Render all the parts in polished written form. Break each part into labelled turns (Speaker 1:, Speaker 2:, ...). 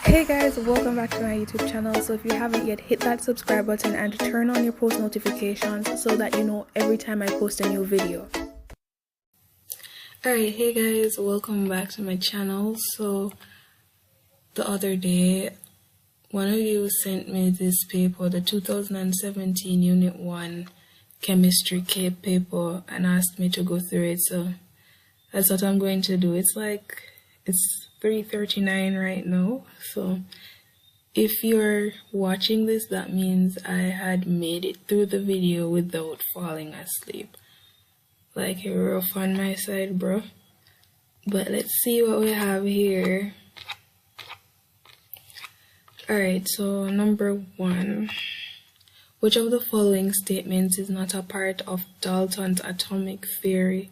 Speaker 1: Hey guys, welcome back to my YouTube channel. So if you haven't yet, hit that subscribe button and turn on your post notifications so that you know every time I post a new video. Alright, hey guys, welcome back to my channel. So the other day, one of you sent me this paper, the 2017 Unit 1 Chemistry Cape paper, and asked me to go through it. So that's what I'm going to do. It's 3:39 right now, so if you're watching this, that means I had made it through the video without falling asleep. Like, you're rough on my side, bro. But let's see what we have here. Alright, so number 1. Which of the following statements is not a part of Dalton's atomic theory?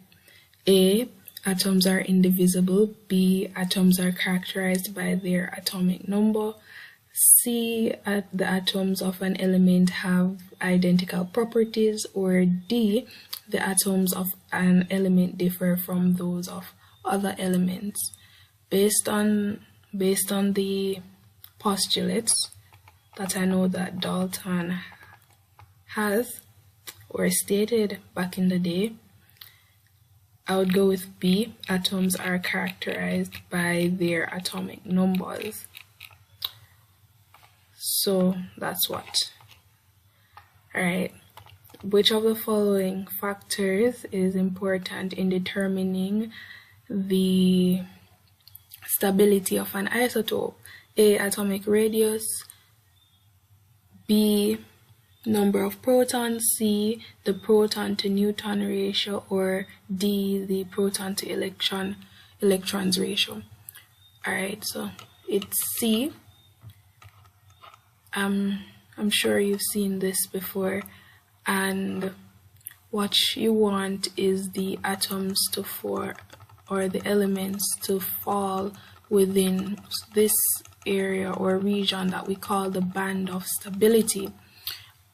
Speaker 1: A. Atoms are indivisible. B. Atoms are characterized by their atomic number. C. The atoms of an element have identical properties. Or D. The atoms of an element differ from those of other elements. Based on the postulates that I know that Dalton has or stated back in the day, I would go with B. Atoms are characterized by their atomic numbers. So that's what. Alright. Which of the following factors is important in determining the stability of an isotope? A. Atomic radius. B. Number of protons. C. The proton to neutron ratio. Or D. The proton to electrons ratio. Alright, so it's C. I'm sure you've seen this before, and what you want is the atoms to form, or the elements to fall within this area or region that we call the band of stability,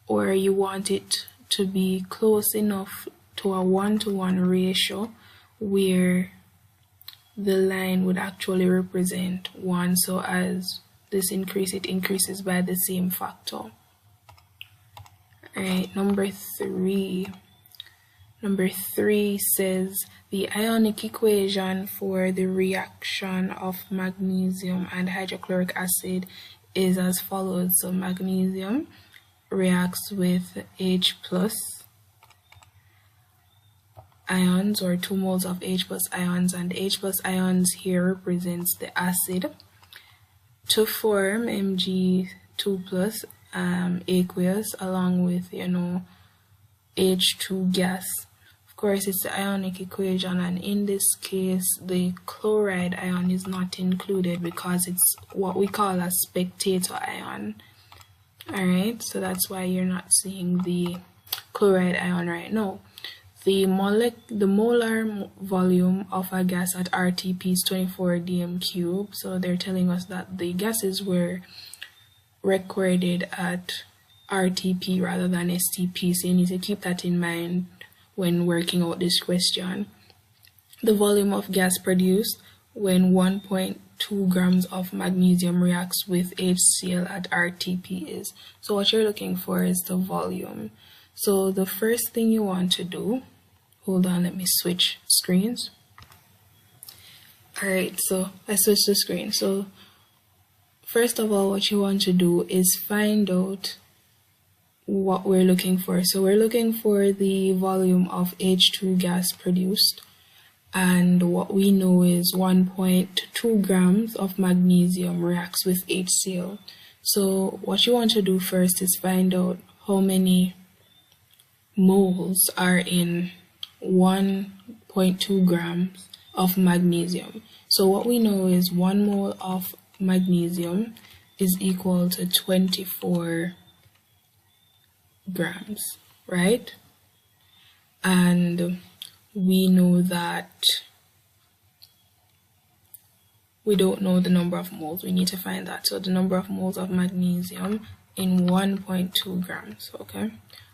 Speaker 1: or you want it to be close enough to a 1-to-1 ratio where the line would actually represent 1, so as this increases by the same factor. Alright, number 3. Number 3 says the ionic equation for the reaction of magnesium and hydrochloric acid is as follows. So magnesium reacts with H plus ions, or 2 moles of H plus ions, and H plus ions here represents the acid, to form Mg2 plus aqueous along with H2 gas. Of course, it's the ionic equation, and in this case the chloride ion is not included because it's what we call a spectator ion. Alright, so that's why you're not seeing the chloride ion right now. The molar volume of a gas at RTP is 24 dm cube. So they're telling us that the gases were recorded at RTP rather than STP. So you need to keep that in mind when working out this question. The volume of gas produced when 1.2 grams of magnesium reacts with HCl at RTP is. So what you're looking for is the volume. So the first thing you want to do, hold on, let me switch screens. Alright, so I switched the screen. So first of all, what you want to do is find out what we're looking for. So we're looking for the volume of H2 gas produced, and what we know is 1.2 grams of magnesium reacts with HCl. So what you want to do first is find out how many moles are in 1.2 grams of magnesium. So what we know is 1 mole of magnesium is equal to 24 grams, right? And we know that we don't know the number of moles. We need to find that. So the number of moles of magnesium in 1.2 grams, okay?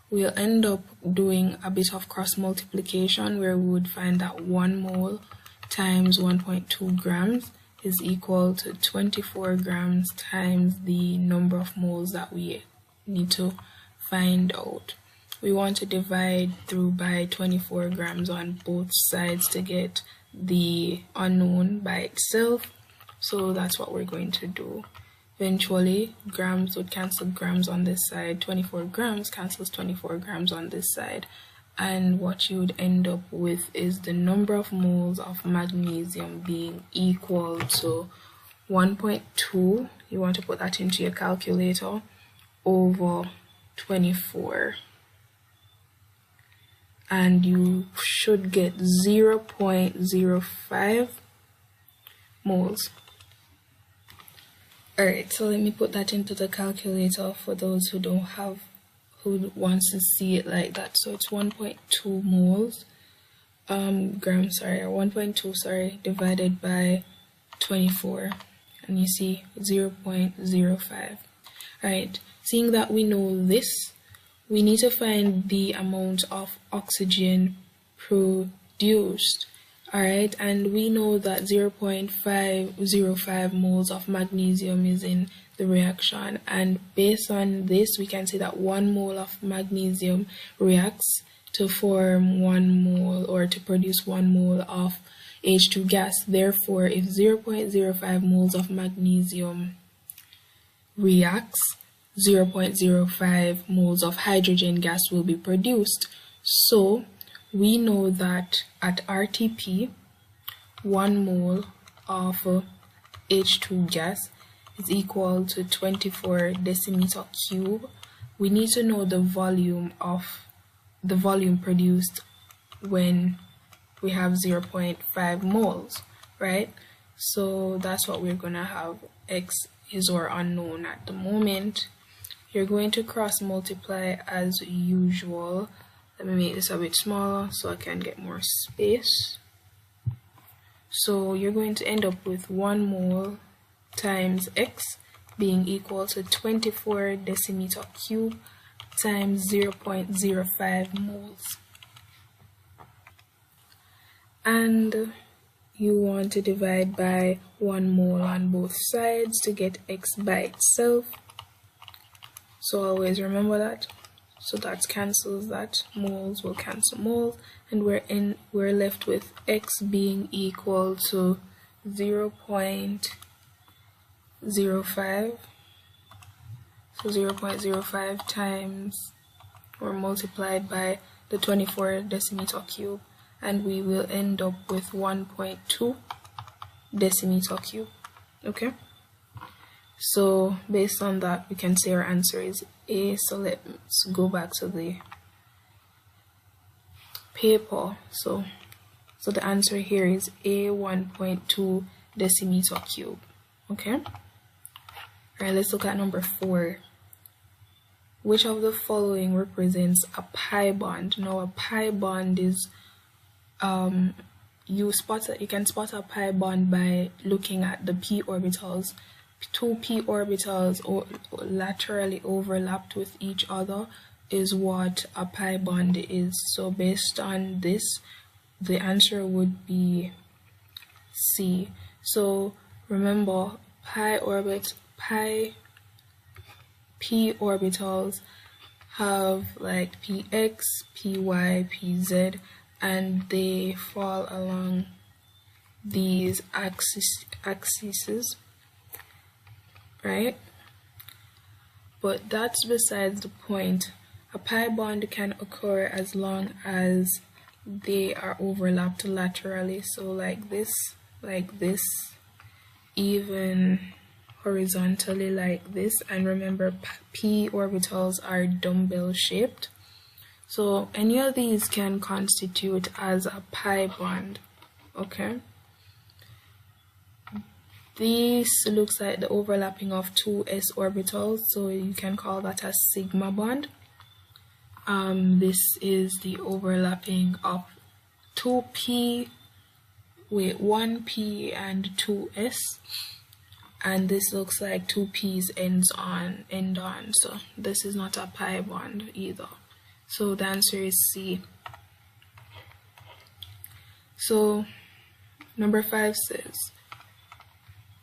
Speaker 1: We'll end up doing a bit of cross multiplication where we would find that 1 mole times 1.2 grams is equal to 24 grams times the number of moles that we need to find out. We want to divide through by 24 grams on both sides to get the unknown by itself. So that's what we're going to do. Eventually, grams would cancel grams on this side. 24 grams cancels 24 grams on this side. And what you would end up with is the number of moles of magnesium being equal to 1.2. You want to put that into your calculator over 24. And you should get 0.05 moles. Alright, so let me put that into the calculator for those who who wants to see it like that. So it's 1.2 moles, grams, sorry, or 1.2, divided by 24, and you see 0.05. Alright, seeing that we know this, we need to find the amount of oxygen produced. Alright, and we know that 0.505 moles of magnesium is in the reaction, and based on this we can say that 1 mole of magnesium reacts to form 1 mole or to produce 1 mole of H2 gas. Therefore, if 0.05 moles of magnesium reacts, 0.05 moles of hydrogen gas will be produced. So we know that at RTP, 1 mole of H2 gas is equal to 24 decimeter cube. We need to know the volume produced when we have 0.5 moles, right? So that's what we're gonna have. X is our unknown at the moment. You're going to cross multiply as usual. Let me make this a bit smaller so I can get more space. So you're going to end up with 1 mole times X being equal to 24 decimeter cube times 0.05 moles. And you want to divide by 1 mole on both sides to get X by itself. So always remember that. So that cancels that. Moles will cancel moles, and we're left with X being equal to 0.05. So 0.05 times or multiplied by the 24 decimeter cube, and we will end up with 1.2 decimeter cube. Okay, so based on that we can say our answer is A. So let's go back to the paper. So the answer here is A, 1.2 decimeter cube. Okay, all right, let's look at number 4. Which of the following represents a pi bond? Now a pi bond is you can spot a pi bond by looking at the p orbitals. 2 p orbitals laterally overlapped with each other is what a pi bond is. So based on this, the answer would be C. So remember, p orbitals have like px, py, pz, and they fall along these axes, right? But that's besides the point. A pi bond can occur as long as they are overlapped laterally, so like this, even horizontally like this. And remember, p orbitals are dumbbell shaped, so any of these can constitute as a pi bond. Okay, this looks like the overlapping of 2 s orbitals, so you can call that a sigma bond. This is the overlapping of 1p and 2s, and this looks like 2 p's end on, so this is not a pi bond either. So the answer is C. So number 5 says,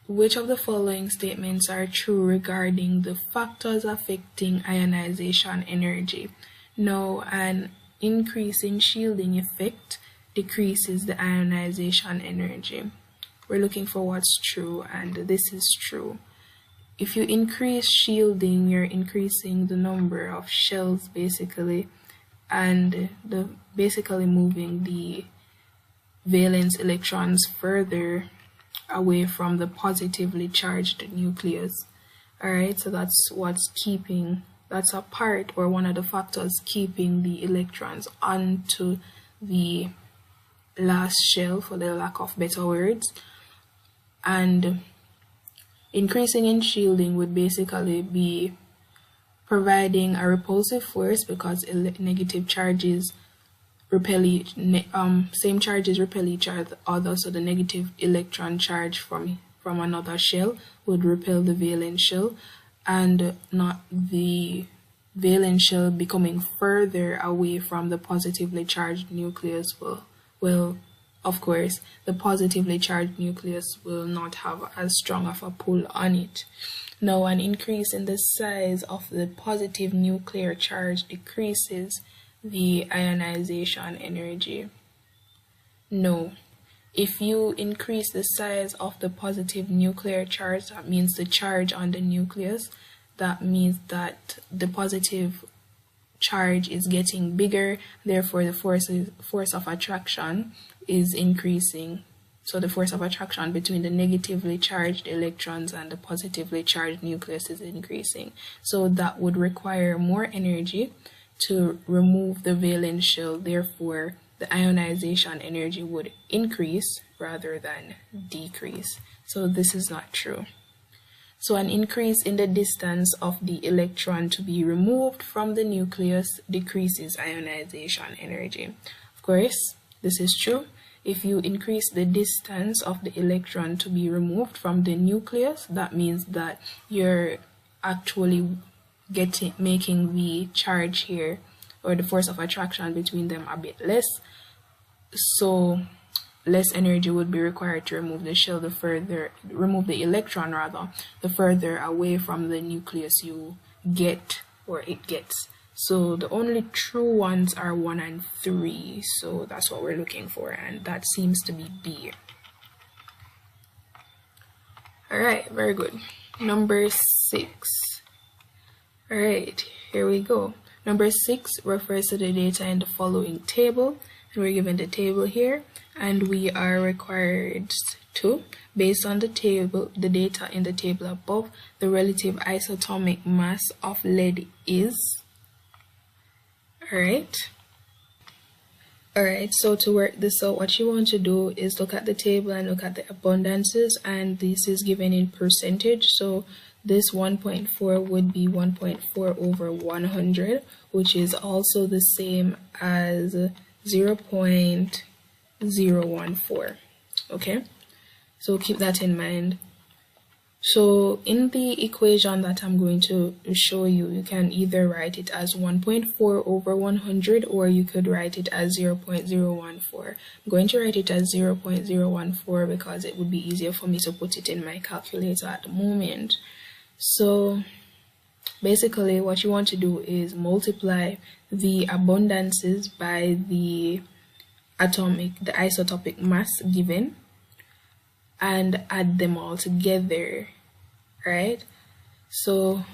Speaker 1: which of the following statements are true regarding the factors affecting ionization energy? Now, an increase in shielding effect decreases the ionization energy. We're looking for what's true, and this is true. If you increase shielding, you're increasing the number of shells basically, and basically moving the valence electrons further away from the positively charged nucleus. Alright, so that's a part or one of the factors keeping the electrons onto the last shell, for the lack of better words. And increasing in shielding would basically be providing a repulsive force, because negative charges repel same charges repel each other, so the negative electron charge from another shell would repel the valence shell, and not the valence shell becoming further away from the positively charged nucleus. Well, of course, the positively charged nucleus will not have as strong of a pull on it. Now, an increase in the size of the positive nuclear charge decreases the ionization energy. No. If you increase the size of the positive nuclear charge, that means the charge on the nucleus, that means that the positive charge is getting bigger, therefore the force of attraction is increasing. So the force of attraction between the negatively charged electrons and the positively charged nucleus is increasing. So that would require more energy to remove the valence shell, therefore the ionization energy would increase rather than decrease. So this is not true. So an increase in the distance of the electron to be removed from the nucleus decreases ionization energy. Of course, this is true. If you increase the distance of the electron to be removed from the nucleus, that means that you're actually making the charge here, or the force of attraction between them, a bit less. So less energy would be required to remove the electron rather, the further away from the nucleus you get, or it gets. So the only true ones are 1 and 3. So that's what we're looking for, and that seems to be B. Alright, very good. Number 6. Alright, here we go. Number 6 refers to the data in the following table, and we're given the table here, and we are required to, based on the data in the table above, the relative isotonic mass of lead is. Alright, so to work this out, what you want to do is look at the table and look at the abundances, and this is given in percentage. So this 1.4 would be 1.4 over 100, which is also the same as 0.014. Okay, so keep that in mind. So in the equation that I'm going to show you, you can either write it as 1.4 over 100, or you could write it as 0.014. I'm going to write it as 0.014 because it would be easier for me to put it in my calculator at the moment. So basically what you want to do is multiply the abundances by the isotopic mass given, and add them all together, right? So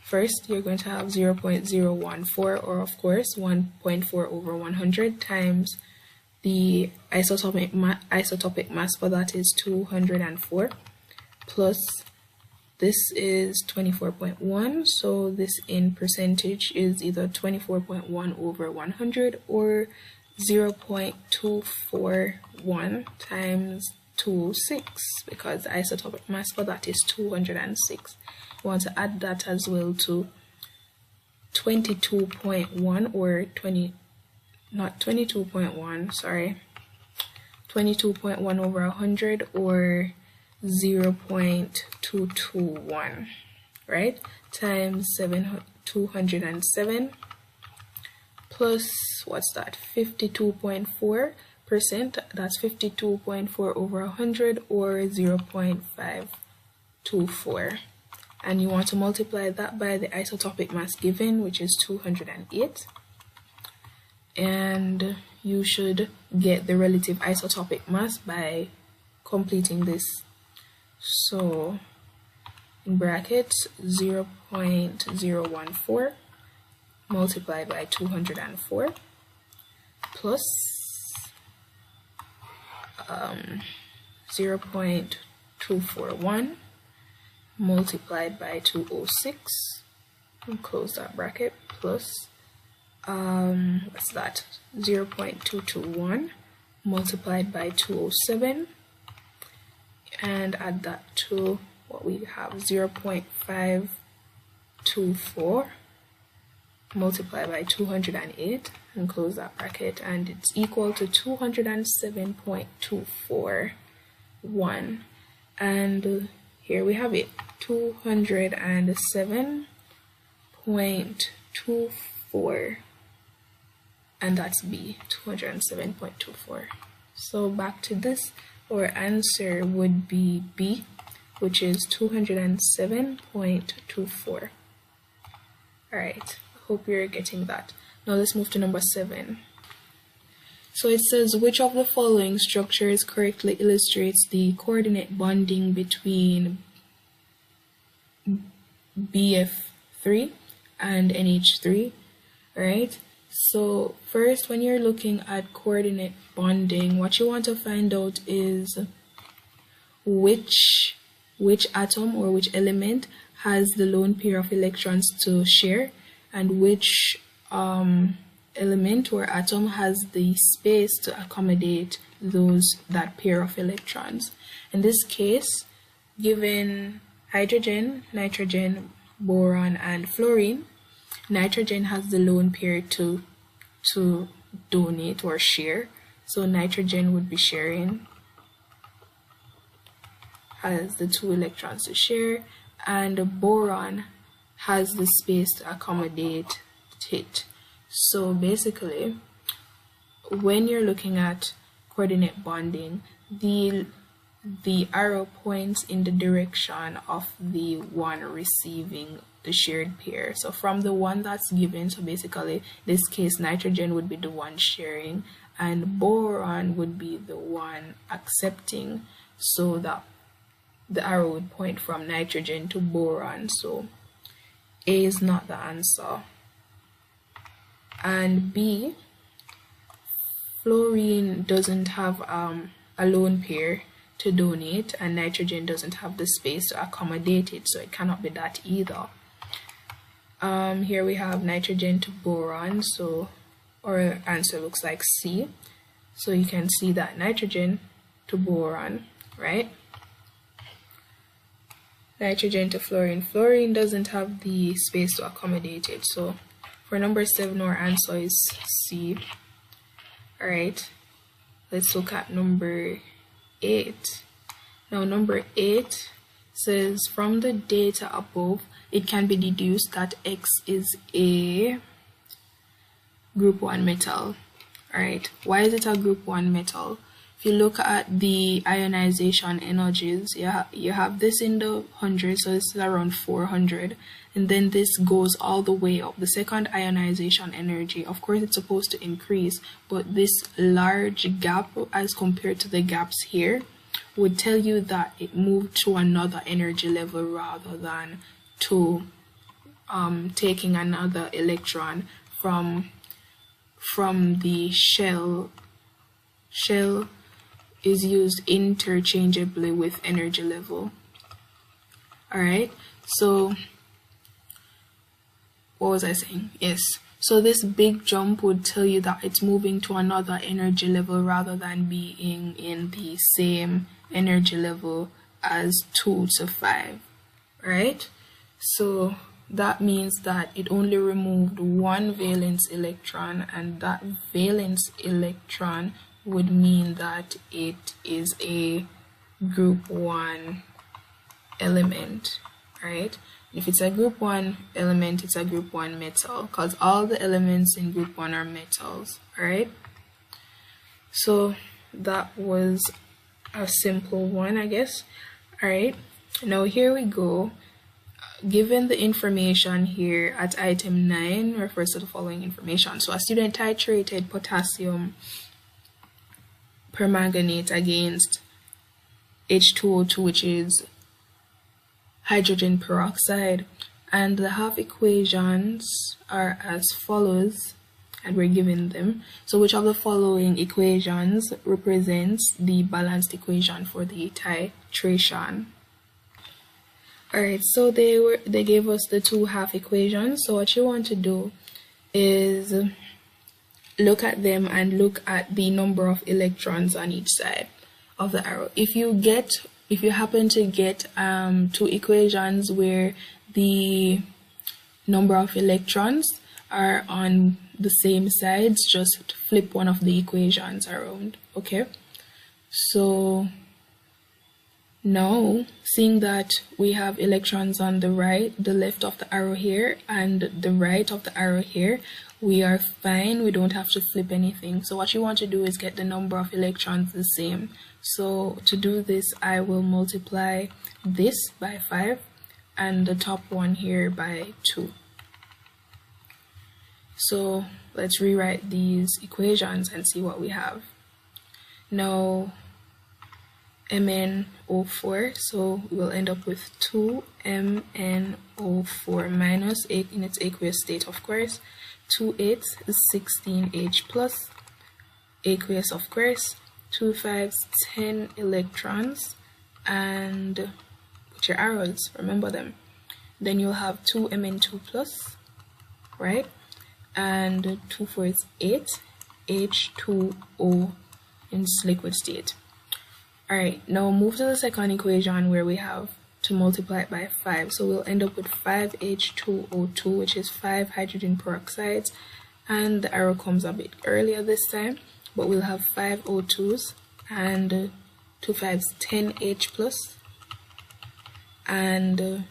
Speaker 1: first you're going to have 0.014, or of course 1.4 over 100 times the isotopic mass for that is 204, plus this is 24.1, so this in percentage is either 24.1 over 100 or 0.241 times 26, because the isotopic mass for that is 206. We want to add that as well to 22.1 or 22.1 over 100 or 0.221, right, times 207 plus, what's that, 52.4 that's 52.4 over 100, or 0.524. And you want to multiply that by the isotopic mass given, which is 208. And you should get the relative isotopic mass by completing this. So in brackets, 0.014 multiplied by 204 plus 0.241 multiplied by 206, and close that bracket, plus what's that, 0.221 multiplied by 207, and add that to what we have, 0.524 multiplied by 208, and close that bracket, and it's equal to 207.241. And here we have it, 207.24, and that's B, 207.24. So back to this, our answer would be B, which is 207.24. Alright, hope you're getting that. Now let's move to number 7. So it says, which of the following structures correctly illustrates the coordinate bonding between BF3 and NH3? Alright, so first, when you're looking at coordinate bonding, what you want to find out is which atom or which element has the lone pair of electrons to share, and which element or atom has the space to accommodate that pair of electrons. In this case, given hydrogen, nitrogen, boron, and fluorine, nitrogen has the lone pair to donate or share. So nitrogen would be sharing, has the 2 electrons to share, and boron has the space to accommodate it. So basically, when you're looking at coordinate bonding, the arrow points in the direction of the one receiving the shared pair. So from the one that's given, so basically in this case nitrogen would be the one sharing and boron would be the one accepting, so that the arrow would point from nitrogen to boron. So A is not the answer. And B, fluorine doesn't have a lone pair to donate, and nitrogen doesn't have the space to accommodate it, so it cannot be that either. Here we have nitrogen to boron, so our answer looks like C. So you can see that nitrogen to boron, right? Nitrogen to fluorine. Fluorine doesn't have the space to accommodate it, so for number 7, our answer is C. Alright, let's look at number 8. Now number 8 says, from the data above, it can be deduced that X is a group 1 metal. Alright, why is it a group 1 metal? If you look at the ionization energies, you have this in the 100, so this is around 400, and then this goes all the way up. The second ionization energy, of course it's supposed to increase, but this large gap as compared to the gaps here would tell you that it moved to another energy level rather than to taking another electron from the shell. Shell is used interchangeably with energy level. Alright, so what was I saying? Yes, so this big jump would tell you that it's moving to another energy level rather than being in the same energy level as 2 to 5. Right? So that means that it only removed one valence electron, and that valence electron would mean that it is a group 1 element, right? If it's a group 1 element, it's a group 1 metal, because all the elements in group 1 are metals, right? So that was a simple one, I guess. All right, now here we go. Given the information here at item 9 refers to the following information. So a student titrated potassium permanganate against H2O2, which is hydrogen peroxide, and the half equations are as follows, and we're given them. So which of the following equations represents the balanced equation for the titration? Alright, so they gave us the two half equations. So what you want to do is look at them and look at the number of electrons on each side of the arrow. If you happen to get two equations where the number of electrons are on the same sides, just flip one of the equations around. Okay, so now, seeing that we have electrons on the left of the arrow here, and the right of the arrow here, we are fine. We don't have to flip anything. So what you want to do is get the number of electrons the same. So to do this, I will multiply this by 5 and the top one here by 2. So let's rewrite these equations and see what we have. Now, MnO4, so we'll end up with 2MnO4 minus 8 in its aqueous state, of course. 2 8s is 16H plus, aqueous, of course. 2 5s, 10 electrons, and put your arrows, remember them. Then you'll have 2Mn2 plus, right? And 2 4s, 8 H2O in its liquid state. Alright, now move to the second equation where we have to multiply it by 5. So we'll end up with 5H2O2, which is 5 hydrogen peroxides. And the arrow comes a bit earlier this time, but we'll have 5 O2s and 2 5s, 10H plus, and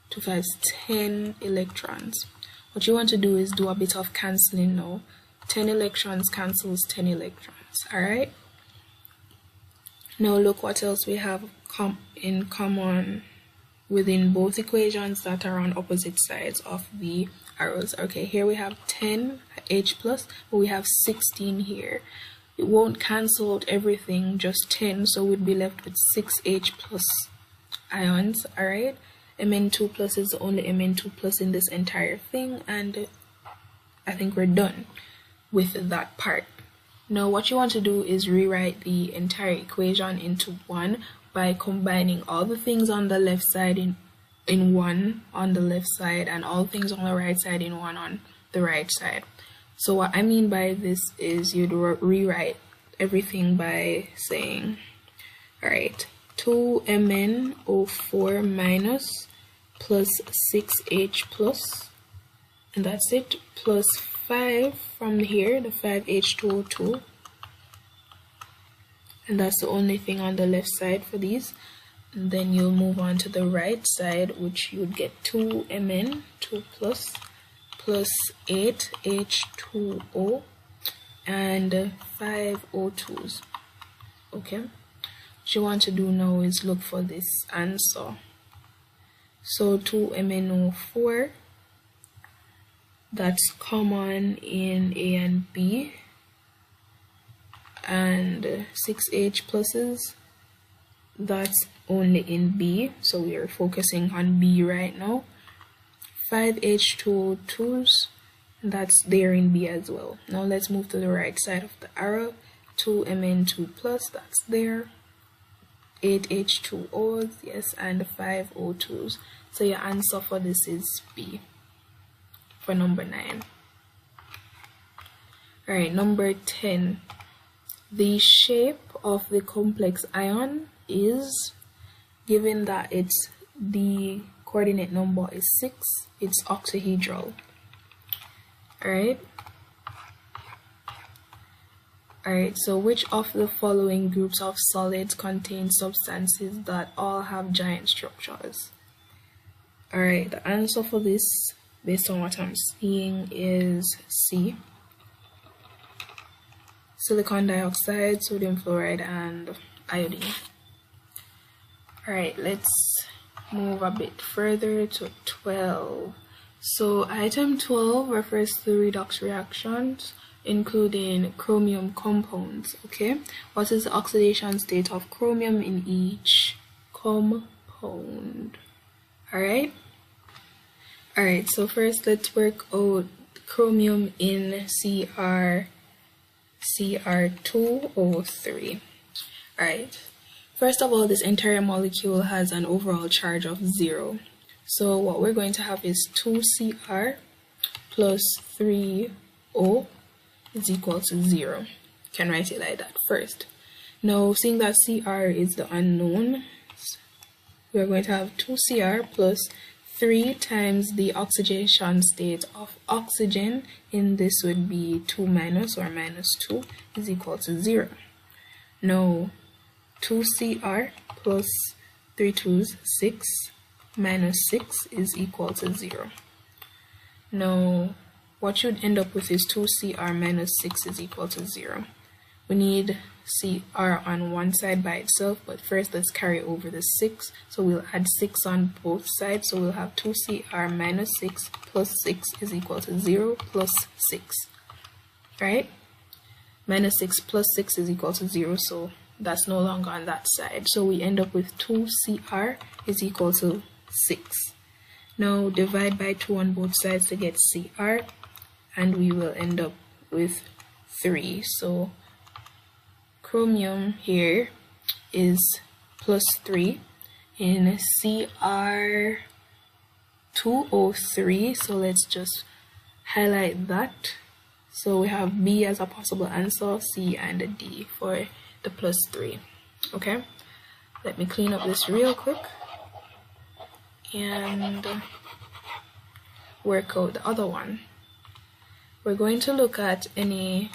Speaker 1: 2 5s, 10 electrons. What you want to do is do a bit of cancelling now. 10 electrons cancels 10 electrons, alright? Now look what else we have in common within both equations that are on opposite sides of the arrows. Okay, here we have 10 H plus, but we have 16 here. It won't cancel out everything, just 10, so we'd be left with 6 H plus ions, alright? Mn2 plus is the only Mn2 plus in this entire thing, and I think we're done with that part. Now what you want to do is rewrite the entire equation into one by combining all the things on the left side in one on the left side and all things on the right side in one on the right side. So what I mean by this is you'd rewrite everything by saying, alright, 2MnO4 minus plus 6H plus, and that's it, plus 5 from here, the 5H2O2, and that's the only thing on the left side for these. And then you'll move on to the right side, which you would get 2Mn2 plus 8H2O and 5 O2s. Okay, what you want to do now is look for this answer. So 2MnO4, that's common in A and B, and 6H pluses, that's only in B, so we are focusing on B right now. 5H2O2s, that's there in B as well. Now let's move to the right side of the arrow. 2Mn2 plus, that's there. 8H2Os, yes, and 5 O2s. So your answer for this is B for number 9. Alright, number 10. The shape of the complex ion is, given that it's the coordinate number is 6, it's octahedral. Alright. Alright, so which of the following groups of solids contain substances that all have giant structures? Alright, the answer for this, based on what I'm seeing, is C. silicon dioxide, sodium fluoride, and iodine. Alright, let's move a bit further to 12. So item 12 refers to redox reactions including chromium compounds. Okay, what is the oxidation state of chromium in each compound? Alright, so first let's work out chromium in Cr2O3. Alright, first of all, this entire molecule has an overall charge of 0. So what we're going to have is 2Cr plus 3O is equal to 0. You can write it like that first. Now, seeing that Cr is the unknown, we're going to have 2Cr plus 3 times the oxidation state of oxygen, in this would be 2 minus or minus 2 is equal to 0. Now, 2Cr plus 3 2's 6 minus 6 is equal to 0. Now, what you'd end up with is 2Cr minus 6 is equal to 0. We need Cr on one side by itself, but first let's carry over the 6. So we'll add 6 on both sides. So we'll have 2Cr minus 6 plus 6 is equal to 0 plus 6. Right? Minus 6 plus 6 is equal to 0, so that's no longer on that side. So we end up with 2Cr is equal to 6. Now divide by 2 on both sides to get Cr, and we will end up with 3. So chromium here is plus 3 in Cr2O3, so let's just highlight that. So we have B as a possible answer, C and D for the plus 3. Okay, let me clean up this real quick and work out the other one. We're going to look at Na2Cr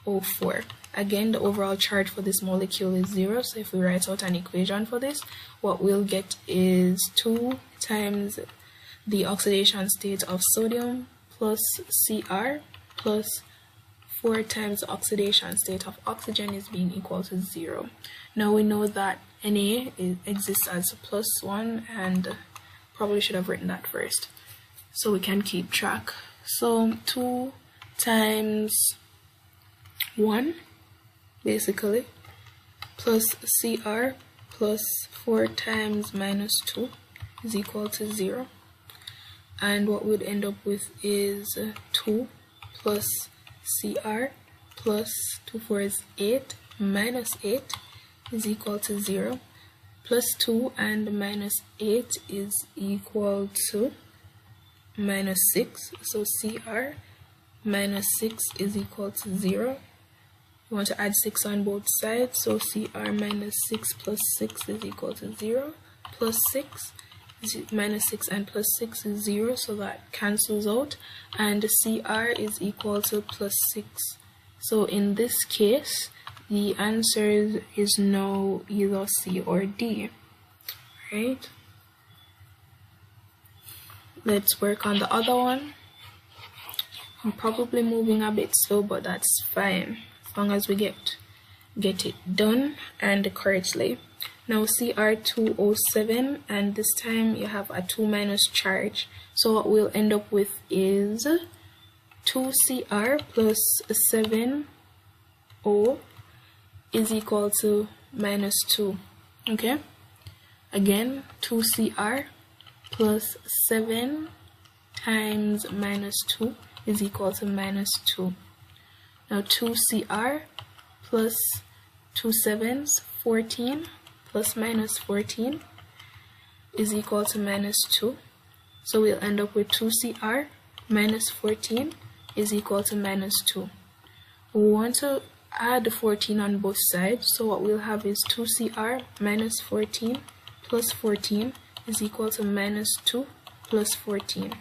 Speaker 1: O4. Again, the overall charge for this molecule is 0, so if we write out an equation for this, what we'll get is 2 times the oxidation state of sodium plus Cr plus 4 times the oxidation state of oxygen is being equal to 0. Now we know that Na exists as plus 1, and probably should have written that first so we can keep track. So 2 times 1 basically plus Cr plus 4 times minus 2 is equal to 0, and what we'd end up with is 2 plus Cr plus 2 4s 8 minus 8 is equal to 0, plus 2 and minus 8 is equal to minus 6, so Cr minus 6 is equal to 0. You want to add 6 on both sides, so Cr minus 6 plus 6 is equal to 0, plus 6 minus 6 and plus 6 is 0, so that cancels out, and Cr is equal to plus 6. So in this case, the answer is now either C or D. Right? Let's work on the other one. I'm probably moving a bit slow, but that's fine as long as we get it done and correctly. Now Cr2O7, and this time you have a 2 minus charge, so what we'll end up with is 2Cr plus 7O is equal to minus 2. Okay, again 2Cr plus 7 times minus 2 is equal to minus 2. Now 2Cr plus 2 7s 14 plus minus 14 is equal to minus 2. So we'll end up with 2Cr minus 14 is equal to minus 2. We want to add 14 on both sides, so what we'll have is 2Cr minus 14 plus 14 is equal to minus 2 plus 14.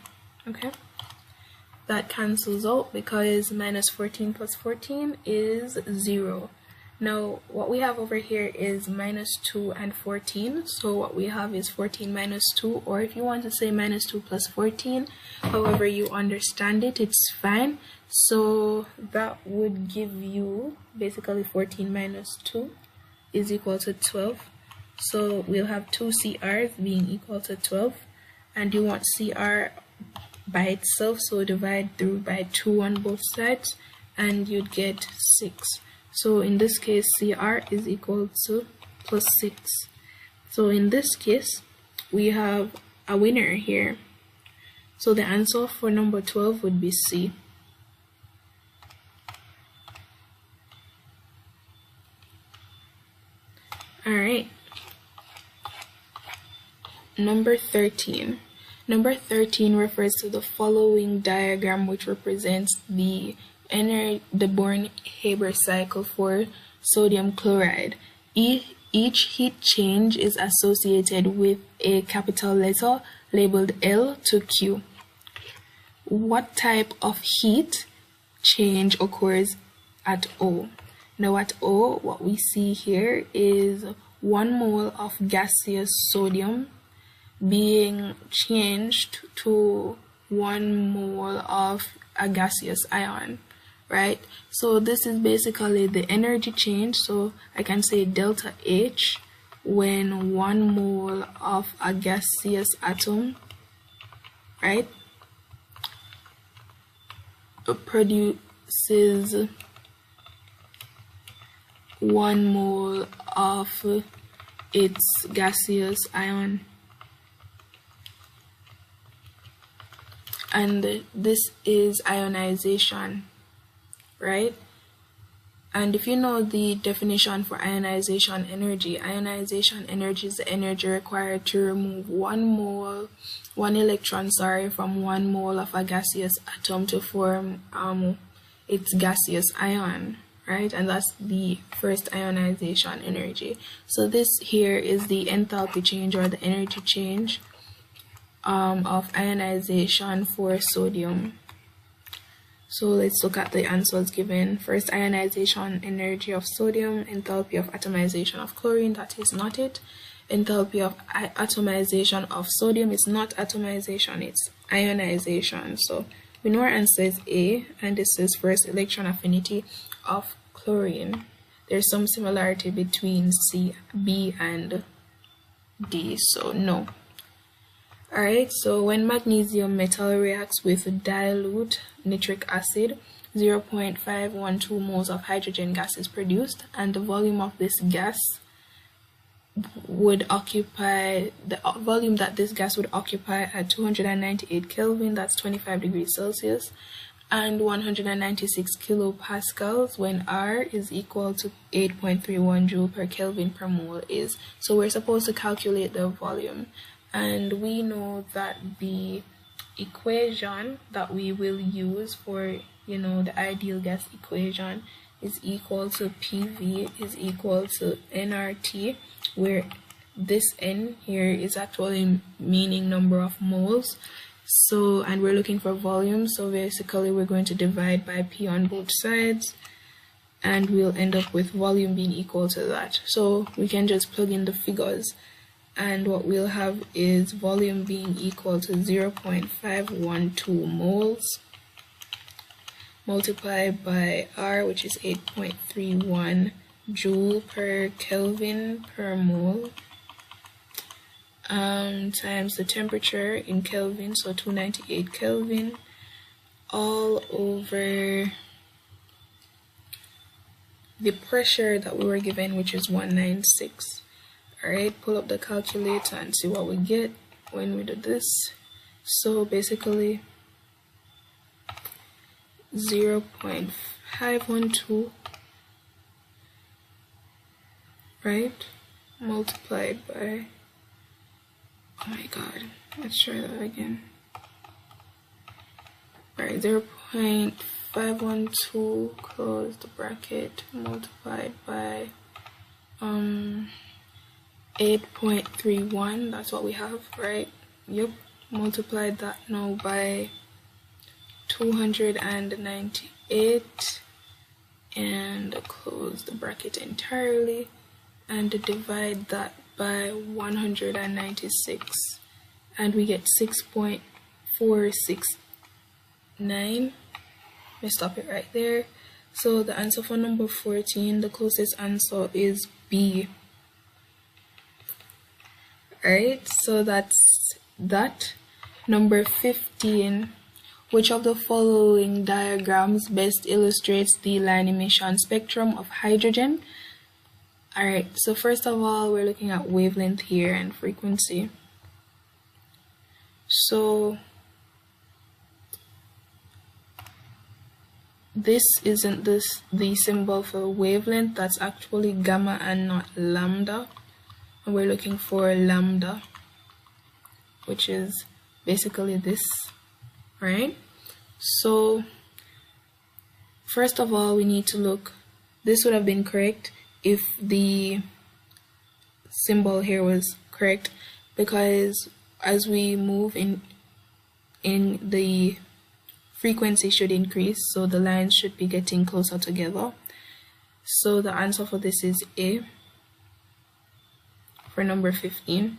Speaker 1: Okay, that cancels out because minus 14 plus 14 is 0. Now what we have over here is minus 2 and 14. So what we have is 14 minus 2, or if you want to say minus 2 plus 14, however you understand it, it's fine. So that would give you basically 14 minus 2 is equal to 12. So we'll have 2 CRs being equal to 12, and you want CR by itself, so divide through by 2 on both sides and you'd get 6. So in this case CR is equal to plus 6. So in this case we have a winner here. So the answer for number 12 would be C. Alright. Number 13. Number 13 refers to the following diagram, which represents the Born-Haber cycle for sodium chloride. Each heat change is associated with a capital letter labeled L to Q. What type of heat change occurs at O? Now at O, what we see here is 1 mole of gaseous sodium being changed to 1 mole of a gaseous ion, right? So this is basically the energy change. So I can say delta H when 1 mole of a gaseous atom, right, produces 1 mole of its gaseous ion. And this is ionization, right? And if you know the definition for ionization energy is the energy required to remove 1 electron from 1 mole of a gaseous atom to form its gaseous ion, right? And that's the first ionization energy. So this here is the enthalpy change, or the energy change of ionization for sodium. So let's look at the answers given. First, ionization energy of sodium, enthalpy of atomization of chlorine, that is not it. Enthalpy of atomization of sodium is not atomization, it's ionization. So we know our answer is A, and this is first electron affinity of chlorine. There's some similarity between C, B, and D, so no. Alright, so when magnesium metal reacts with dilute nitric acid, 0.512 moles of hydrogen gas is produced, and the volume of this gas would occupy, the volume that this gas would occupy at 298 Kelvin, that's 25 degrees Celsius, and 196 kilopascals when R is equal to 8.31 joule per Kelvin per mole is. So we're supposed to calculate the volume. And we know that the equation that we will use for, the ideal gas equation is equal to PV is equal to nRT, where this N here is actually meaning number of moles. So, and we're looking for volume, so basically we're going to divide by P on both sides, and we'll end up with volume being equal to that. So we can just plug in the figures, and what we'll have is volume being equal to 0.512 moles multiplied by R, which is 8.31 joule per Kelvin per mole, times the temperature in Kelvin, so 298 Kelvin, all over the pressure that we were given, which is 196. Alright, pull up the calculator and see what we get when we do this. So basically 0.512, right, multiplied by, oh my god, let's try that again. Alright, 0.512, close the bracket, multiplied by 8.31, that's what we have, right? Yep, multiplied that now by 298, and close the bracket entirely and divide that by 196 and we get 6.469. Let me stop it right there. So the answer for number 14, the closest answer is B. Alright, so that's that. Number 15, which of the following diagrams best illustrates the line emission spectrum of hydrogen? Alright, so first of all, we're looking at wavelength here and frequency. So this isn't the symbol for wavelength, that's actually gamma and not lambda. And we're looking for lambda, which is basically this, right? So first of all, we need to look, this would have been correct if the symbol here was correct, because as we move in the frequency should increase, so the lines should be getting closer together. So the answer for this is A for number 15.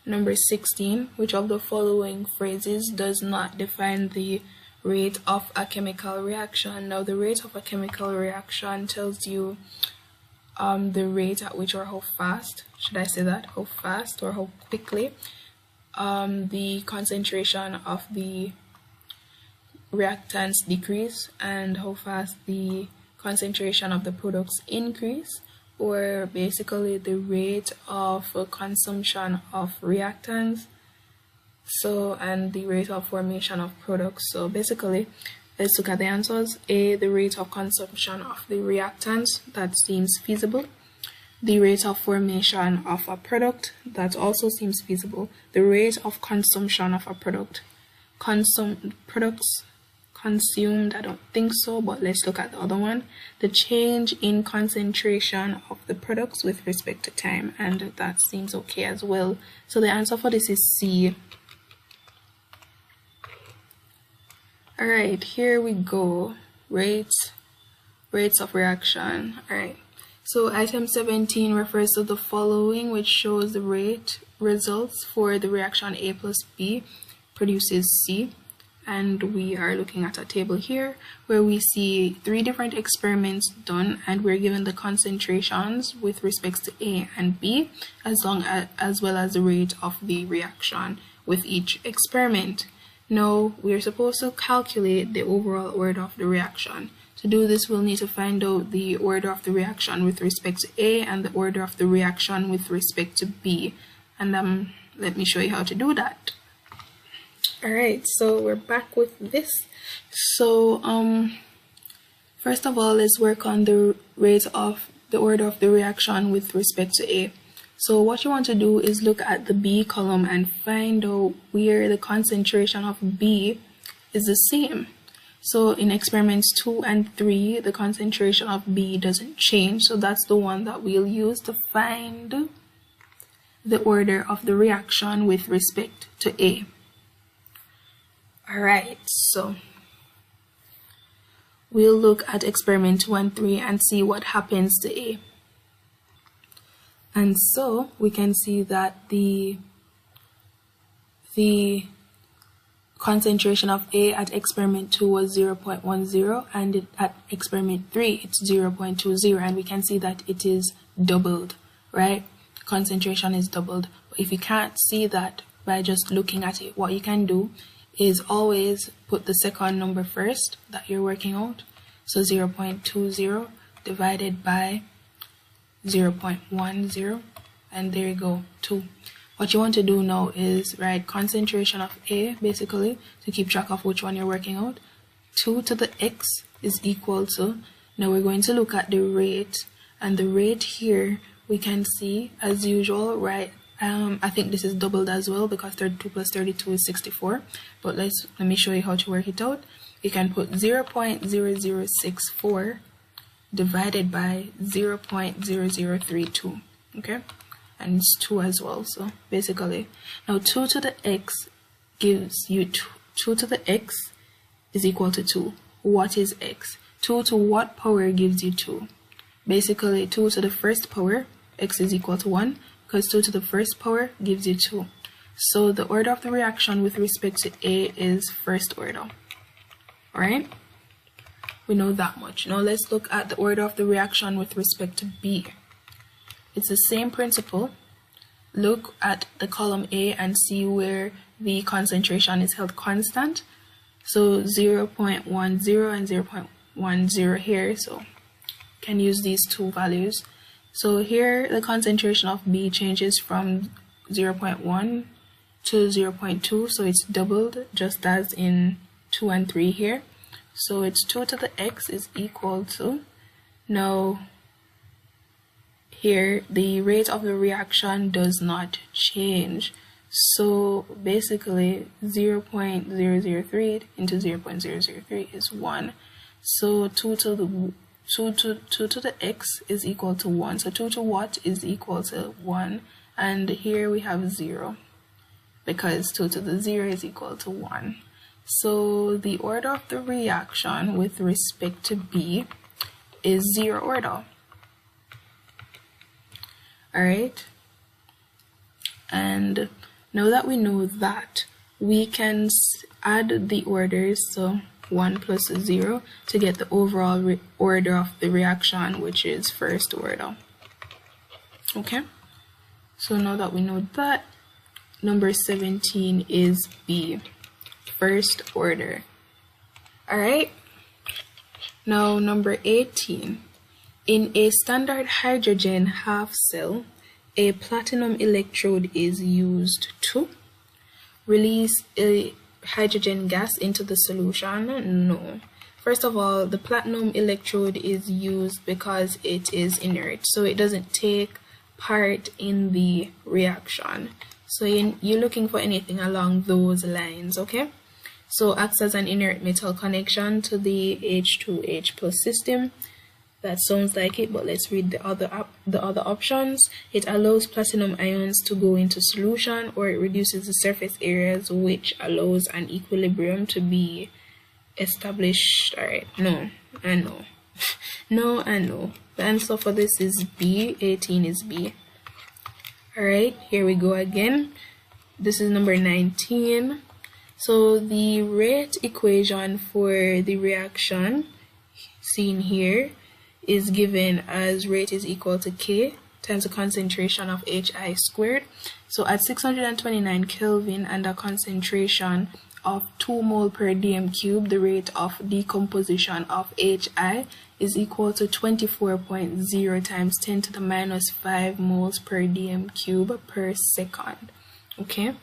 Speaker 1: Number 16, which of the following phrases does not define the rate of a chemical reaction? Now the rate of a chemical reaction tells you the rate at which or how fast, should I say that, how fast or how quickly the concentration of the reactants decrease and how fast the concentration of the products increase, or basically the rate of consumption of reactants, so, and the rate of formation of products. So basically, let's look at the answers. A, the rate of consumption of the reactants, that seems feasible. The rate of formation of a product, that also seems feasible. The rate of consumption of a product. Products consumed, I don't think so, but let's look at the other one. The change in concentration of the products with respect to time, and that seems okay as well. So the answer for this is C. Alright, here we go. Rates of reaction. Alright, so item 17 refers to the following, which shows the rate results for the reaction A plus B produces C. And we are looking at a table here where we see 3 different experiments done, and we're given the concentrations with respect to A and B, as well as the rate of the reaction with each experiment. Now we're supposed to calculate the overall order of the reaction. To do this, we'll need to find out the order of the reaction with respect to A and the order of the reaction with respect to B. And let me show you how to do that. Alright, so we're back with this. So first of all, let's work on the rate of the order of the reaction with respect to A. So what you want to do is look at the B column and find out where the concentration of B is the same. So in experiments 2 and 3, the concentration of B doesn't change, so that's the one that we'll use to find the order of the reaction with respect to A. Alright, so we'll look at experiment 2 and 3 and see what happens to A. And so we can see that the concentration of A at experiment 2 was 0.10, and at experiment 3 it's 0.20, and we can see that it is doubled, right? Concentration is doubled. But if you can't see that by just looking at it, what you can do is always put the second number first that you're working out. So 0.20 divided by 0.10, and there you go, 2. What you want to do now is write concentration of A, basically, to keep track of which one you're working out. 2 to the x is equal to, now we're going to look at the rate, and the rate here we can see as usual, right? I think this is doubled as well because 32 plus 32 is 64, but let me show you how to work it out. You can put 0.0064 divided by 0.0032, okay, and it's 2 as well. So basically now 2 to the x gives you 2 to the x is equal to 2, what is x? 2 to what power gives you 2? Basically 2 to the first power, x is equal to 1, because 2 to the first power gives you 2. So the order of the reaction with respect to A is first order. Alright? We know that much. Now let's look at the order of the reaction with respect to B. It's the same principle. Look at the column A and see where the concentration is held constant. So 0.10 and 0.10 here, so can use these two values. So here the concentration of B changes from 0.1 to 0.2, so it's doubled just as in 2 and 3 here. So it's 2 to the x is equal to, now here the rate of the reaction does not change. So basically 0.003 into 0.003 is 1. So 2 to the x is equal to 1. So 2 to what is equal to 1. And here we have 0 because 2 to the 0 is equal to 1. So the order of the reaction with respect to B is 0 order. Alright? And now that we know that, we can add the orders, so 1 plus 0, to get the overall order of the reaction, which is first order. Okay? So now that we know that, number 17 is B, first order. Alright? Now number 18. In a standard hydrogen half cell, a platinum electrode is used to release a hydrogen gas into the solution. No. First of all, the platinum electrode is used because it is inert, so it doesn't take part in the reaction. So you're looking for anything along those lines, okay? So acts as an inert metal connection to the H2H plus system. That sounds like it, but let's read the other options. It allows platinum ions to go into solution, or it reduces the surface areas, which allows an equilibrium to be established. Alright, no and no. No and no. The answer for this is B. 18 is B. Alright, here we go again. This is number 19. So the rate equation for the reaction seen here is given as rate is equal to K times the concentration of HI squared. So at 629 Kelvin and a concentration of 2 mole per dm cube, the rate of decomposition of HI is equal to 24.0 times 10 to the minus 5 moles per dm cube per second. Okay,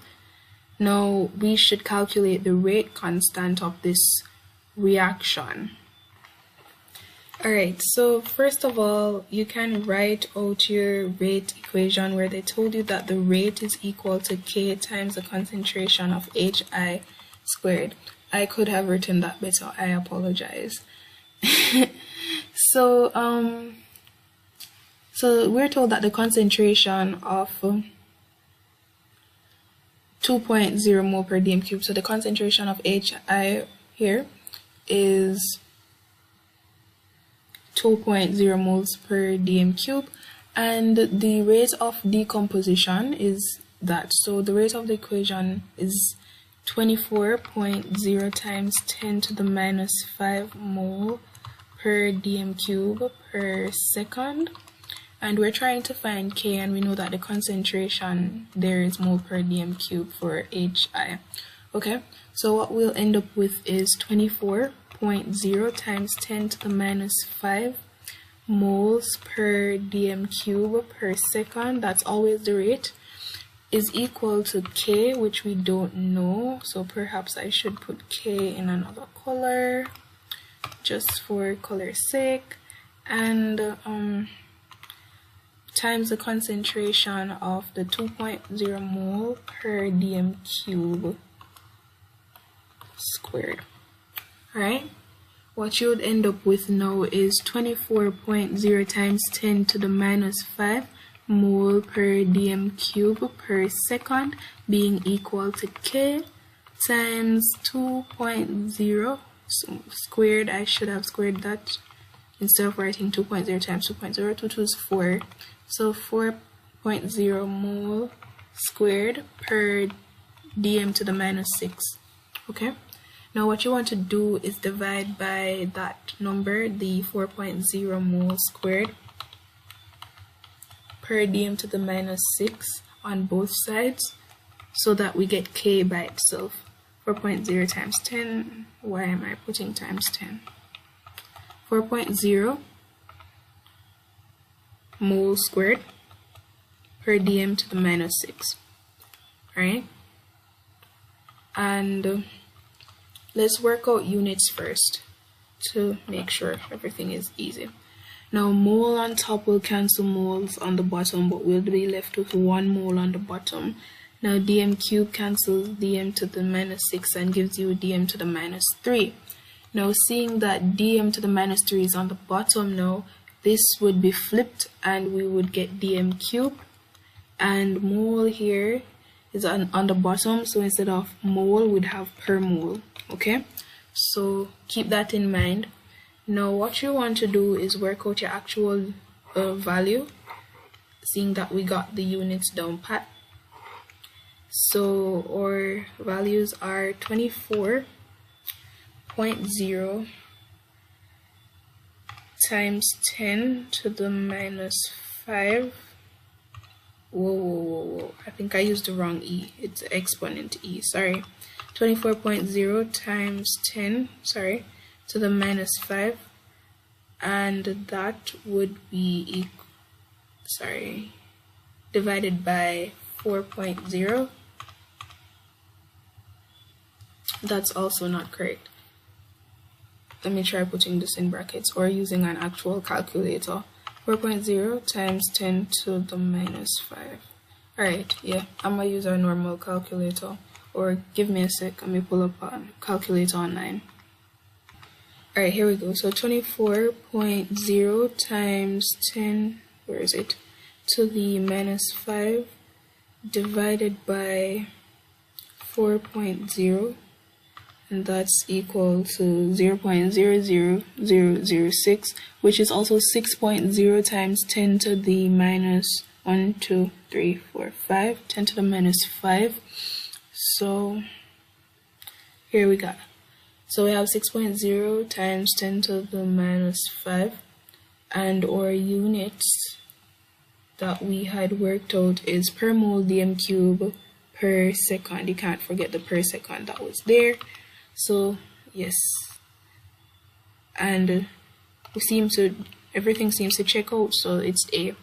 Speaker 1: now we should calculate the rate constant of this reaction. Alright, so first of all, you can write out your rate equation where they told you that the rate is equal to K times the concentration of HI squared. I could have written that better, I apologize. So we're told that the concentration of 2.0 mole per dm cube, so the concentration of HI here is 2.0 moles per dm cube, and the rate of decomposition is that. So the rate of the equation is 24.0 times 10 to the minus 5 mole per dm cube per second, and we're trying to find K, and we know that the concentration there is mole per dm cube for HI. Okay, so what we'll end up with is 24.0 times 10 to the minus 5 moles per dm cube per second, that's always the rate, is equal to K, which we don't know, so perhaps I should put K in another color just for color's sake, and times the concentration of the 2.0 mole per dm cube squared. Alright, what you would end up with now is 24.0 times 10 to the minus 5 mole per dm cube per second being equal to K times 2.0 So squared, I should have squared that instead of writing 2.0 times 2.0. 2 is 4. So 4.0 mole squared per dm to the minus 6. Okay? Now what you want to do is divide by that number, the 4.0 mole squared per dm to the minus 6 on both sides, so that we get k by itself. 4.0 times 10, why am I putting times 10? 4.0 mole squared per dm to the minus 6. Alright? And let's work out units first to make sure everything is easy. Now mole on top will cancel moles on the bottom, but we'll be left with 1 mole on the bottom. Now dm cubed cancels dm to the minus 6 and gives you dm to the minus 3. Now seeing that dm to the minus 3 is on the bottom now, this would be flipped and we would get dm cubed, and mole here is on the bottom, so instead of mole we'd have per mole. Okay, so keep that in mind. Now what you want to do is work out your actual value, seeing that we got the units down pat. So our values are 24.0 times 10 to the minus 5. Whoa, I think I used the wrong e. It's exponent e, sorry. 24.0 times 10, sorry, to the minus 5, and that would be divided by 4.0. That's also not correct. Let me try putting this in brackets or using an actual calculator. 4.0 times 10 to the minus 5. Alright, yeah, I'm gonna use our normal calculator. Or give me a sec, let me pull up a calculator online. Alright, here we go. So 24.0 times 10, where is it? To the minus 5 divided by 4.0, and that's equal to 0.00006, which is also 6.0 times 10 to the minus 1, 2, 3, 4, 5, 10 to the minus 5. So here we got. So we have 6.0 times 10 to the minus 5, and our units that we had worked out is per mole dm cube per second. You can't forget the per second that was there. So yes, and everything seems to check out, so it's A.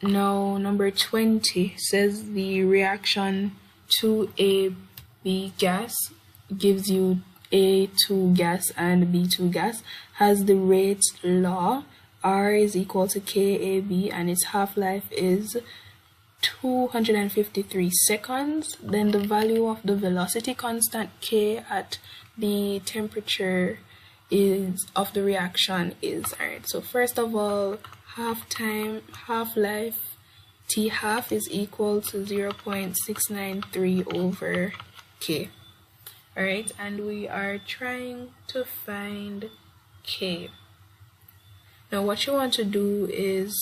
Speaker 1: Now number 20 says the reaction 2AB gas gives you A2 gas and B2 gas, has the Rates law. R is equal to KAB and its half-life is 253 seconds. Then the value of the velocity constant K at the temperature of the reaction is, alright, so first of all, half-life T half is equal to 0.693 over K. Alright, and we are trying to find K. Now what you want to do is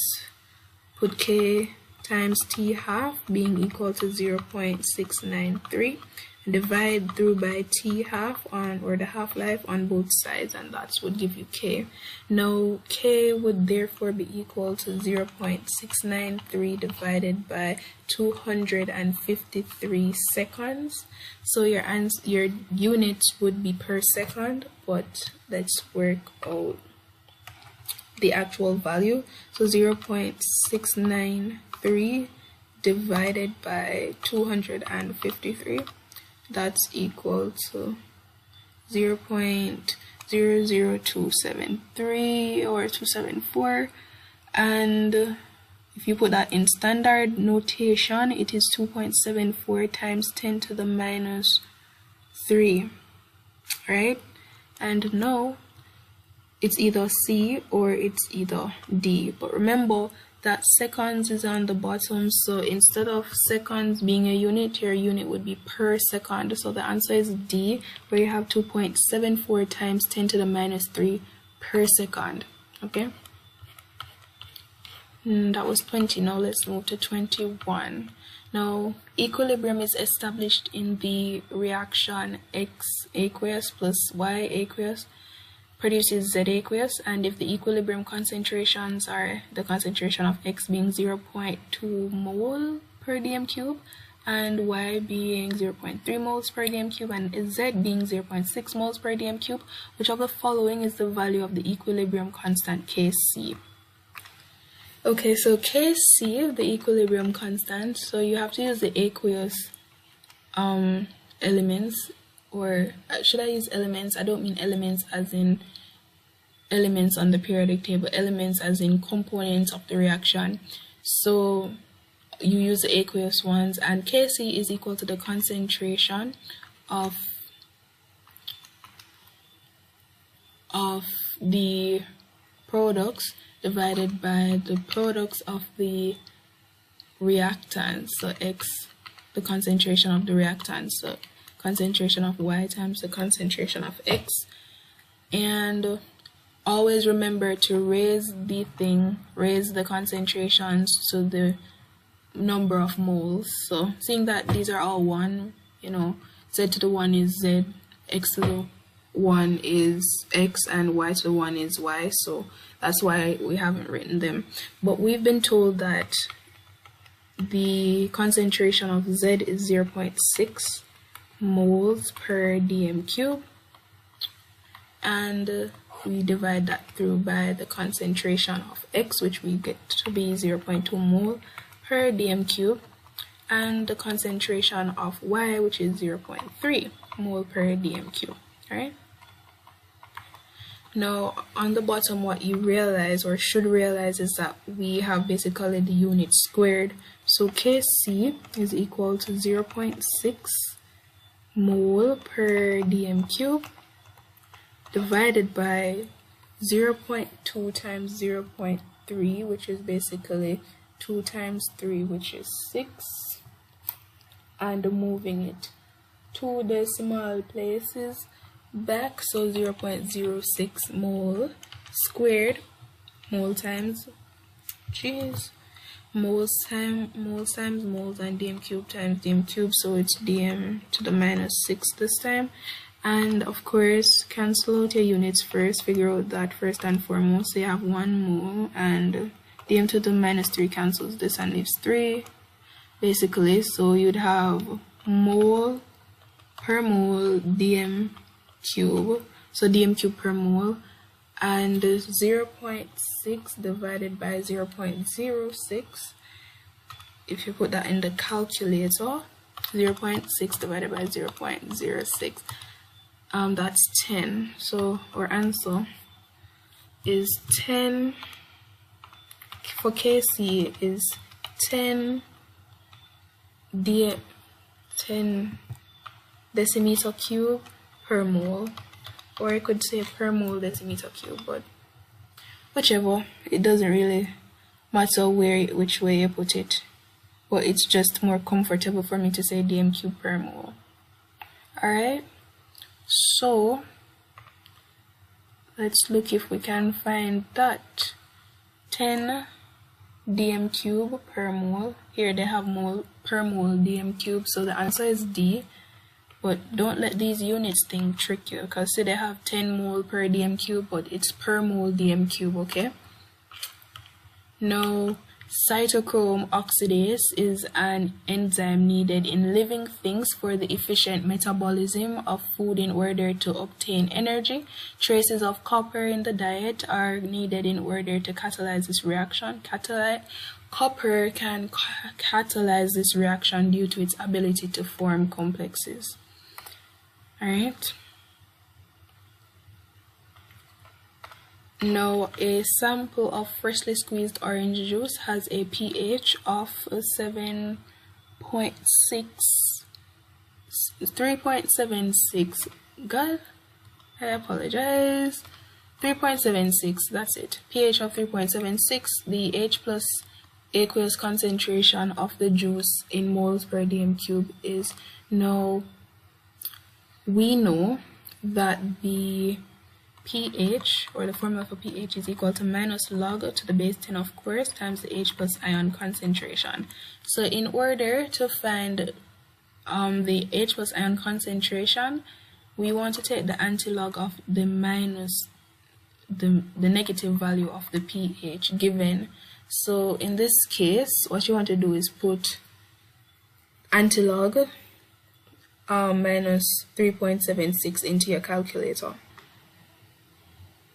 Speaker 1: put K times T half being equal to 0.693 and divide through by T half or the half-life on both sides, and that would give you K. Now K would therefore be equal to 0.693 divided by 253 seconds. So your units would be per second, but let's work out the actual value. So 0.693 divided by 253, that's equal to 0.00273 or 274, and if you put that in standard notation, it is 2.74 times 10 to the minus 3, right? And now it's either C or it's either D, but remember that seconds is on the bottom, so instead of seconds being a unit, your unit would be per second. So the answer is D, where you have 2.74 times 10 to the minus 3 per second. Okay, that was 20. Now let's move to 21. Now equilibrium is established in the reaction X aqueous plus Y aqueous produces Z aqueous, and if the equilibrium concentrations are the concentration of X being 0.2 mole per dm cube and Y being 0.3 moles per dm cube and Z being 0.6 moles per dm cube, which of the following is the value of the equilibrium constant Kc? Okay, so Kc, the equilibrium constant, so you have to use the aqueous elements, or should I use elements? I don't mean elements as in elements on the periodic table, elements as in components of the reaction. So you use the aqueous ones, and Kc is equal to the concentration of the products divided by the products of the reactants. So X, the concentration of the reactants, so concentration of Y times the concentration of X. And always remember to raise the concentrations to the number of moles. So seeing that these are all 1, Z to the 1 is Z, X to the 1 is X, and Y to the 1 is Y. So that's why we haven't written them. But we've been told that the concentration of Z is 0.6 moles per dm cube, and we divide that through by the concentration of X, which we get to be 0.2 mole per dm cube, and the concentration of Y, which is 0.3 mole per dm cube. All right. Now on the bottom, what you realize or should realize is that we have basically the unit squared. So Kc is equal to 0.6 mole per dm cube divided by 0.2 times 0.3, which is basically 2 times 3, which is 6, and moving it 2 decimal places back, so 0.06 mole squared, mole times moles times moles, and dm cube times dm cube, so it's dm to the minus 6 this time. And of course, cancel out your units first, figure out that first and foremost. So you have 1 mole, and dm to the minus 3 cancels this and leaves 3 basically. So you'd have mole per mole dm cube, so dm cube per mole, and 0.6 divided by 0.06. If you put that in the calculator, 0.6 divided by 0.06, that's 10. So our answer is 10 for Kc is 10 decimeter cube per mole, or I could say per mole decimeter cube, but whichever, it doesn't really matter which way you put it, but it's just more comfortable for me to say dm cube per mole. Alright, so let's look if we can find that 10 dm cube per mole. Here they have mole per mole dm cube, so the answer is D. But don't let these units thing trick you, because say they have 10 mole per dm cube, but it's per mole dm cube, okay? Now, cytochrome oxidase is an enzyme needed in living things for the efficient metabolism of food in order to obtain energy. Traces of copper in the diet are needed in order to catalyze this reaction. Copper can catalyze this reaction due to its ability to form complexes. Alright. Now, a sample of freshly squeezed orange juice has a pH of 3.76. God, I apologize. 3.76, that's it. pH of 3.76. The H plus aqueous concentration of the juice in moles per dm cube is. Now we know that the pH, or the formula for pH, is equal to minus log to the base 10, of course, times the H plus ion concentration. So in order to find the H plus ion concentration, we want to take the antilog of the minus the negative value of the pH given. So in this case, what you want to do is put antilog minus 3.76 into your calculator.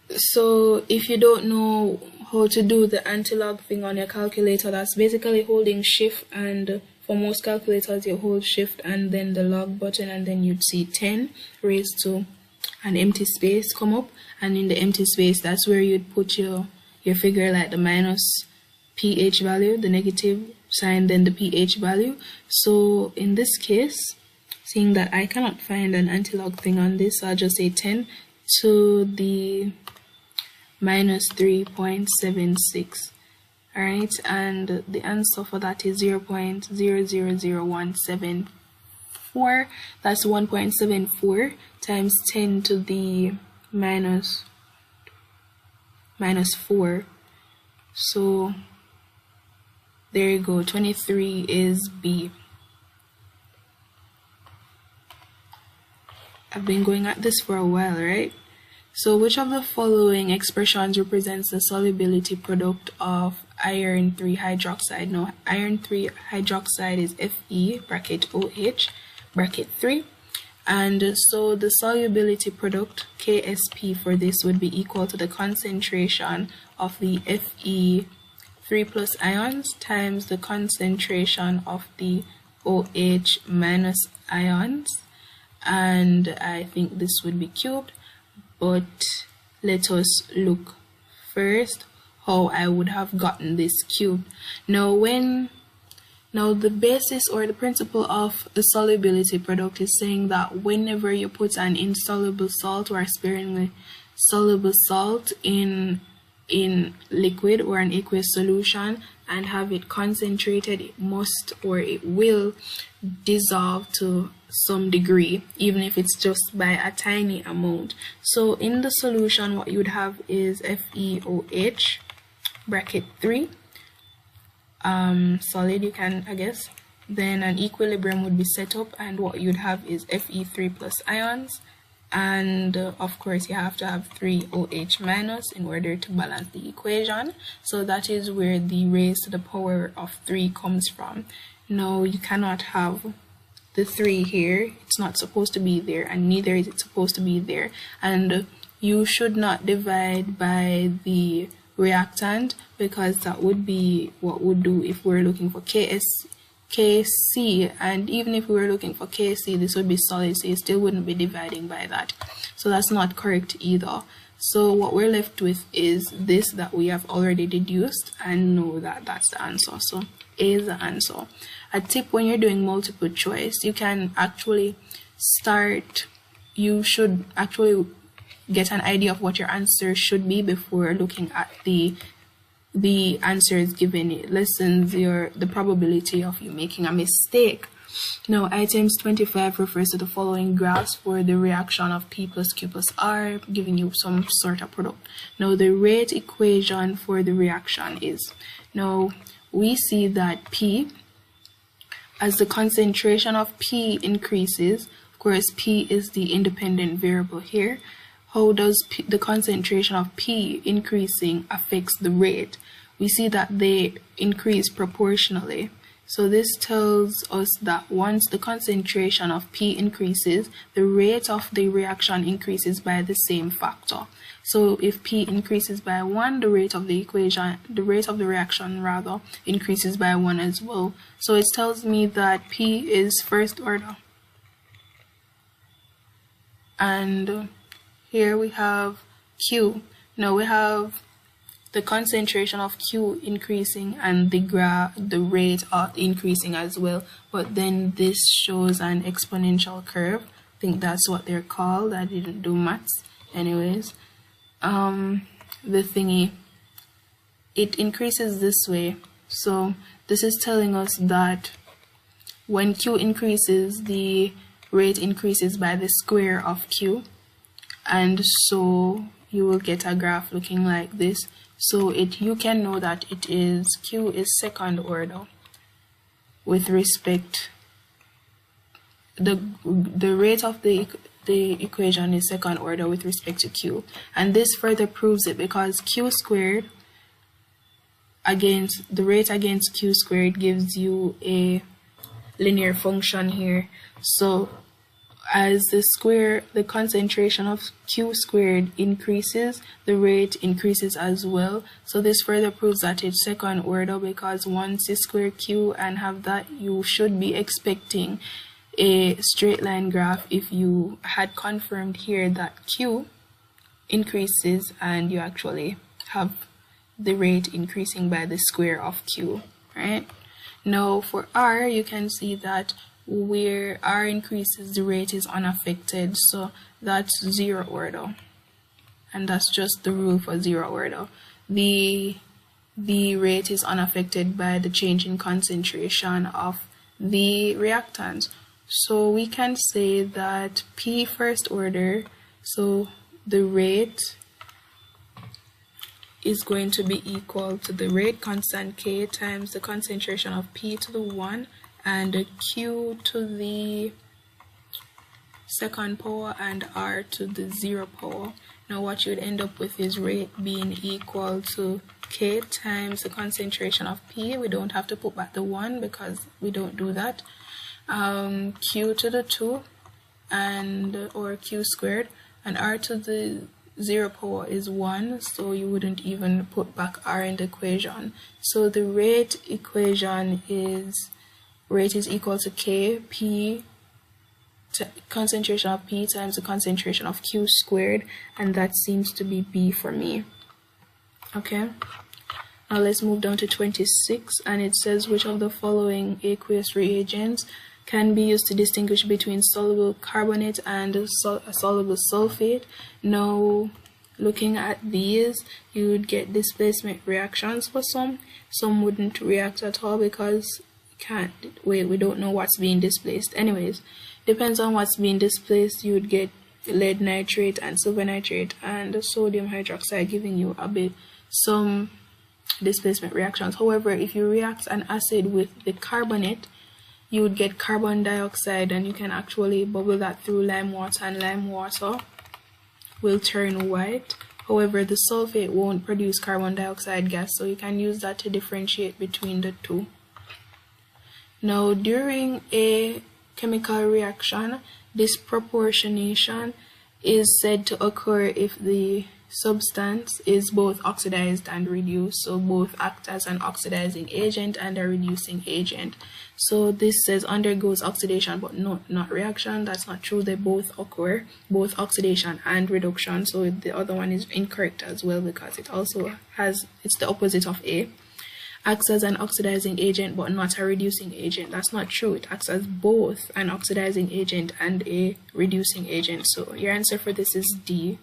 Speaker 1: So if you don't know how to do the antilog thing on your calculator, that's basically holding shift, and for most calculators you hold shift and then the log button, and then you'd see 10 raised to an empty space come up, and in the empty space that's where you'd put your figure, like the minus pH value, the negative sign, then the pH value. So in this case, seeing that I cannot find an antilog thing on this, so I'll just say 10 to the minus 3.76. Alright, and the answer for that is 0.000174. That's 1.74 times 10 to the minus 4. So there you go, 23 is B. I've been going at this for a while, right? So which of the following expressions represents the solubility product of iron 3 hydroxide? Now, iron 3 hydroxide is Fe bracket OH bracket 3. And so the solubility product, KSP, for this would be equal to the concentration of the Fe3 plus ions times the concentration of the OH minus ions. And I think this would be cubed. But let us look first how I would have gotten this cube. Now the basis or the principle of the solubility product is saying that whenever you put an insoluble salt or a sparingly soluble salt in liquid or an aqueous solution and have it concentrated, it must or it will dissolve to some degree, even if it's just by a tiny amount. So in the solution, what you would have is FeOH bracket 3 solid, you can, I guess. Then an equilibrium would be set up, and what you'd have is Fe3 plus ions, and of course you have to have 3 OH minus in order to balance the equation. So that is where the raised to the power of 3 comes from. Now you cannot have the 3 here, it's not supposed to be there, and neither is it supposed to be there. And you should not divide by the reactant, because that would be what would do if we're looking for KC, and even if we were looking for KC, this would be solid, so you still wouldn't be dividing by that. So that's not correct either. So what we're left with is this that we have already deduced and know that that's the answer. So A is the answer. A tip when you're doing multiple choice, you can actually you should actually get an idea of what your answer should be before looking at the answers given. It lessens the probability of you making a mistake. Now, items 25 refers to the following graphs for the reaction of P plus Q plus R, giving you some sort of product. Now, the rate equation for the reaction is, now we see that P, as the concentration of P increases, of course P is the independent variable here. How does the concentration of P increasing affects the rate? We see that they increase proportionally. So this tells us that once the concentration of P increases, the rate of the reaction increases by the same factor. So if P increases by 1, the rate of the reaction rather increases by 1 as well. So it tells me that P is first order. And here we have Q. Now we have the concentration of Q increasing and the rate of increasing as well. But then this shows an exponential curve. I think that's what they're called. I didn't do maths. Anyways, the thingy, it increases this way So this is telling us that when Q increases, the rate increases by the square of Q, and so you will get a graph looking like this. So you can know that Q is second order with respect, the rate of the equation is second order with respect to Q, and this further proves it because Q squared against the rate against Q squared gives you a linear function here. So as the concentration of Q squared increases, the rate increases as well. So this further proves that it's second order, because once you square Q and have that, you should be expecting a straight line graph if you had confirmed here that Q increases and you actually have the rate increasing by the square of Q, right? Now for R, you can see that where R increases, the rate is unaffected, so that's zero order, and that's just the rule for zero order. The rate is unaffected by the change in concentration of the reactants. So we can say that P first order, so the rate is going to be equal to the rate constant K times the concentration of P to the 1 and the Q to the second power and R to the 0 power. Now what you would end up with is rate being equal to K times the concentration of P. We don't have to put back the 1 because we don't do that. Q to the 2 or Q squared, and R to the 0 power is 1, so you wouldn't even put back R in the equation. So the rate equation is rate is equal to K, P, concentration of P times the concentration of Q squared, and that seems to be B for me. Okay, now let's move down to 26, and it says which of the following aqueous reagents can be used to distinguish between soluble carbonate and soluble sulfate. Now, looking at these, you would get displacement reactions for some wouldn't react at all because we don't know what's being displaced. Anyways, depends on what's being displaced. You would get lead nitrate and silver nitrate and sodium hydroxide giving you some displacement reactions. However, if you react an acid with the carbonate, you would get carbon dioxide, and you can actually bubble that through lime water, and lime water will turn white. However, the sulfate won't produce carbon dioxide gas, so you can use that to differentiate between the two. Now, during a chemical reaction, disproportionation is said to occur if the substance is both oxidized and reduced, so both act as an oxidizing agent and a reducing agent. So this says undergoes oxidation but not reaction. That's not true. They both occur, both oxidation and reduction. So the other one is incorrect as well because it also it's the opposite of A. Acts as an oxidizing agent but not a reducing agent. That's not true. It acts as both an oxidizing agent and a reducing agent. So your answer for this is D.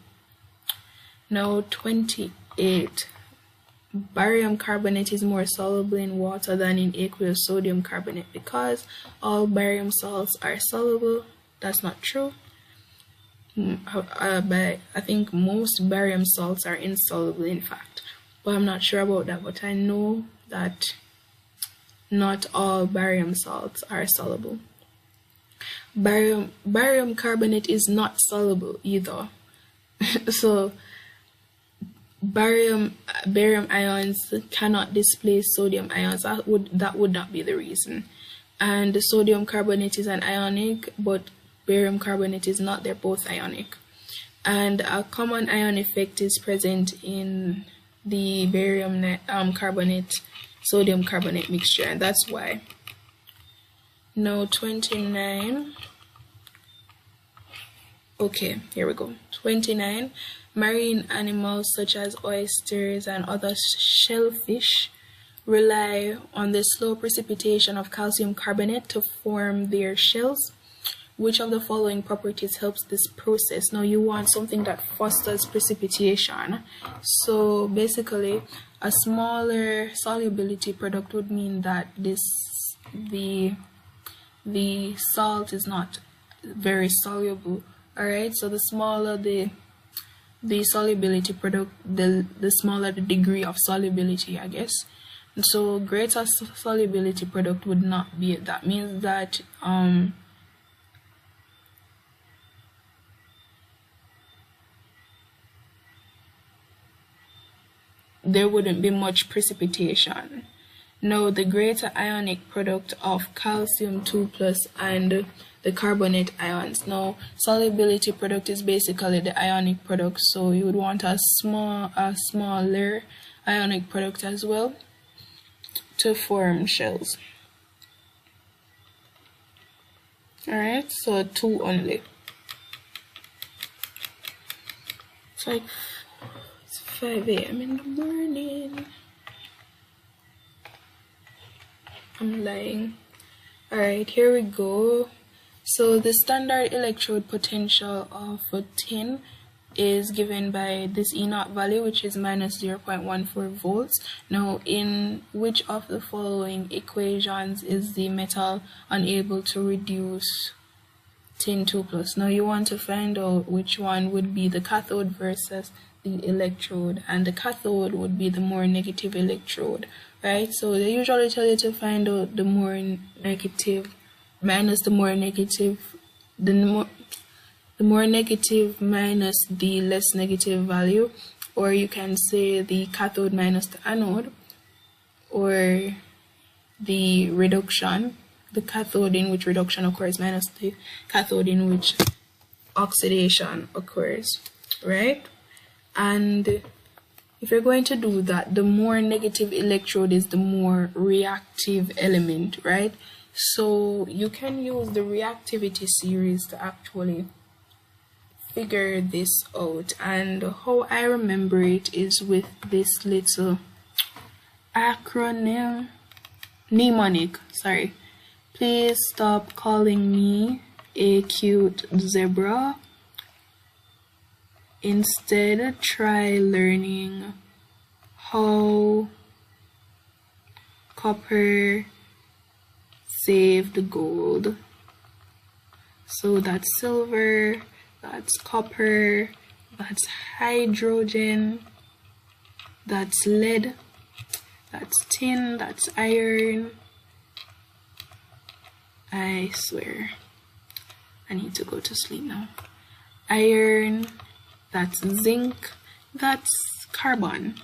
Speaker 1: Now 28. Barium carbonate is more soluble in water than in aqueous sodium carbonate because all barium salts are soluble. That's not true. But I think most barium salts are insoluble, in fact. But I'm not sure about that. But I know that not all barium salts are soluble. Barium carbonate is not soluble either. So barium ions cannot displace sodium ions. That would not be the reason. And the sodium carbonate is an ionic, but barium carbonate is not. They're both ionic. And a common ion effect is present in the barium carbonate sodium carbonate mixture, and that's why. Now 29. Okay, here we go. 29. Marine animals such as oysters and other shellfish rely on the slow precipitation of calcium carbonate to form their shells. which of the following properties helps this process? Now you want something that fosters precipitation. So basically a smaller solubility product would mean that the salt is not very soluble. Alright, so the smaller the solubility product, the smaller the degree of solubility, I guess. And so greater solubility product would not be it. That means that there wouldn't be much precipitation. Now the greater ionic product of calcium 2+ and the carbonate ions. Now solubility product is basically the ionic product, so you would want a smaller ionic product as well to form shells. Alright, so 2 only. It's like 5 a.m. in the morning. I'm lying. Alright, here we go. So the standard electrode potential of tin is given by this E0 value, which is minus 0.14 volts. Now, in which of the following equations is the metal unable to reduce tin 2+? Now you want to find out which one would be the cathode versus the electrode, and the cathode would be the more negative electrode, right? So they usually tell you to find out the more negative minus the more negative, the more negative minus the less negative value, or you can say the cathode minus the anode, or the reduction, the cathode in which reduction occurs minus the cathode in which oxidation occurs, right? And if you're going to do that, the more negative electrode is the more reactive element, right? So you can use the reactivity series to actually figure this out. And how I remember it is with this little acronym, mnemonic, sorry. Please stop calling me a cute zebra. Instead, try learning how copper saved gold. So that's silver, that's copper, that's hydrogen, that's lead, that's tin, that's iron. I swear, I need to go to sleep now. Iron, that's zinc, that's carbon,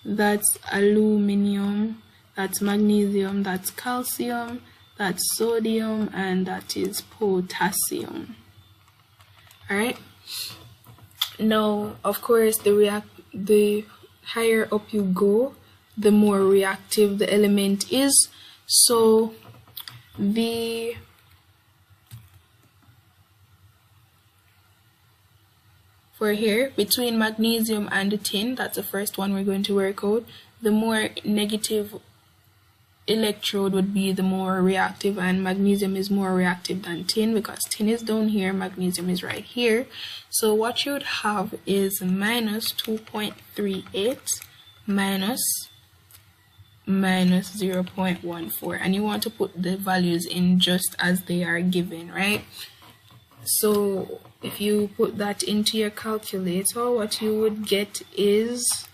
Speaker 1: that's aluminum, that's magnesium, that's calcium, that's sodium, and that is potassium. Alright, now of course the higher up you go, the more reactive the element is. So for here, between magnesium and the tin, that's the first one we're going to work out, the more negative electrode would be the more reactive, and magnesium is more reactive than tin because tin is down here, magnesium is right here. So what you would have is minus 2.38 minus 0.14, and you want to put the values in just as they are given, right? So if you put that into your calculator, what you would get is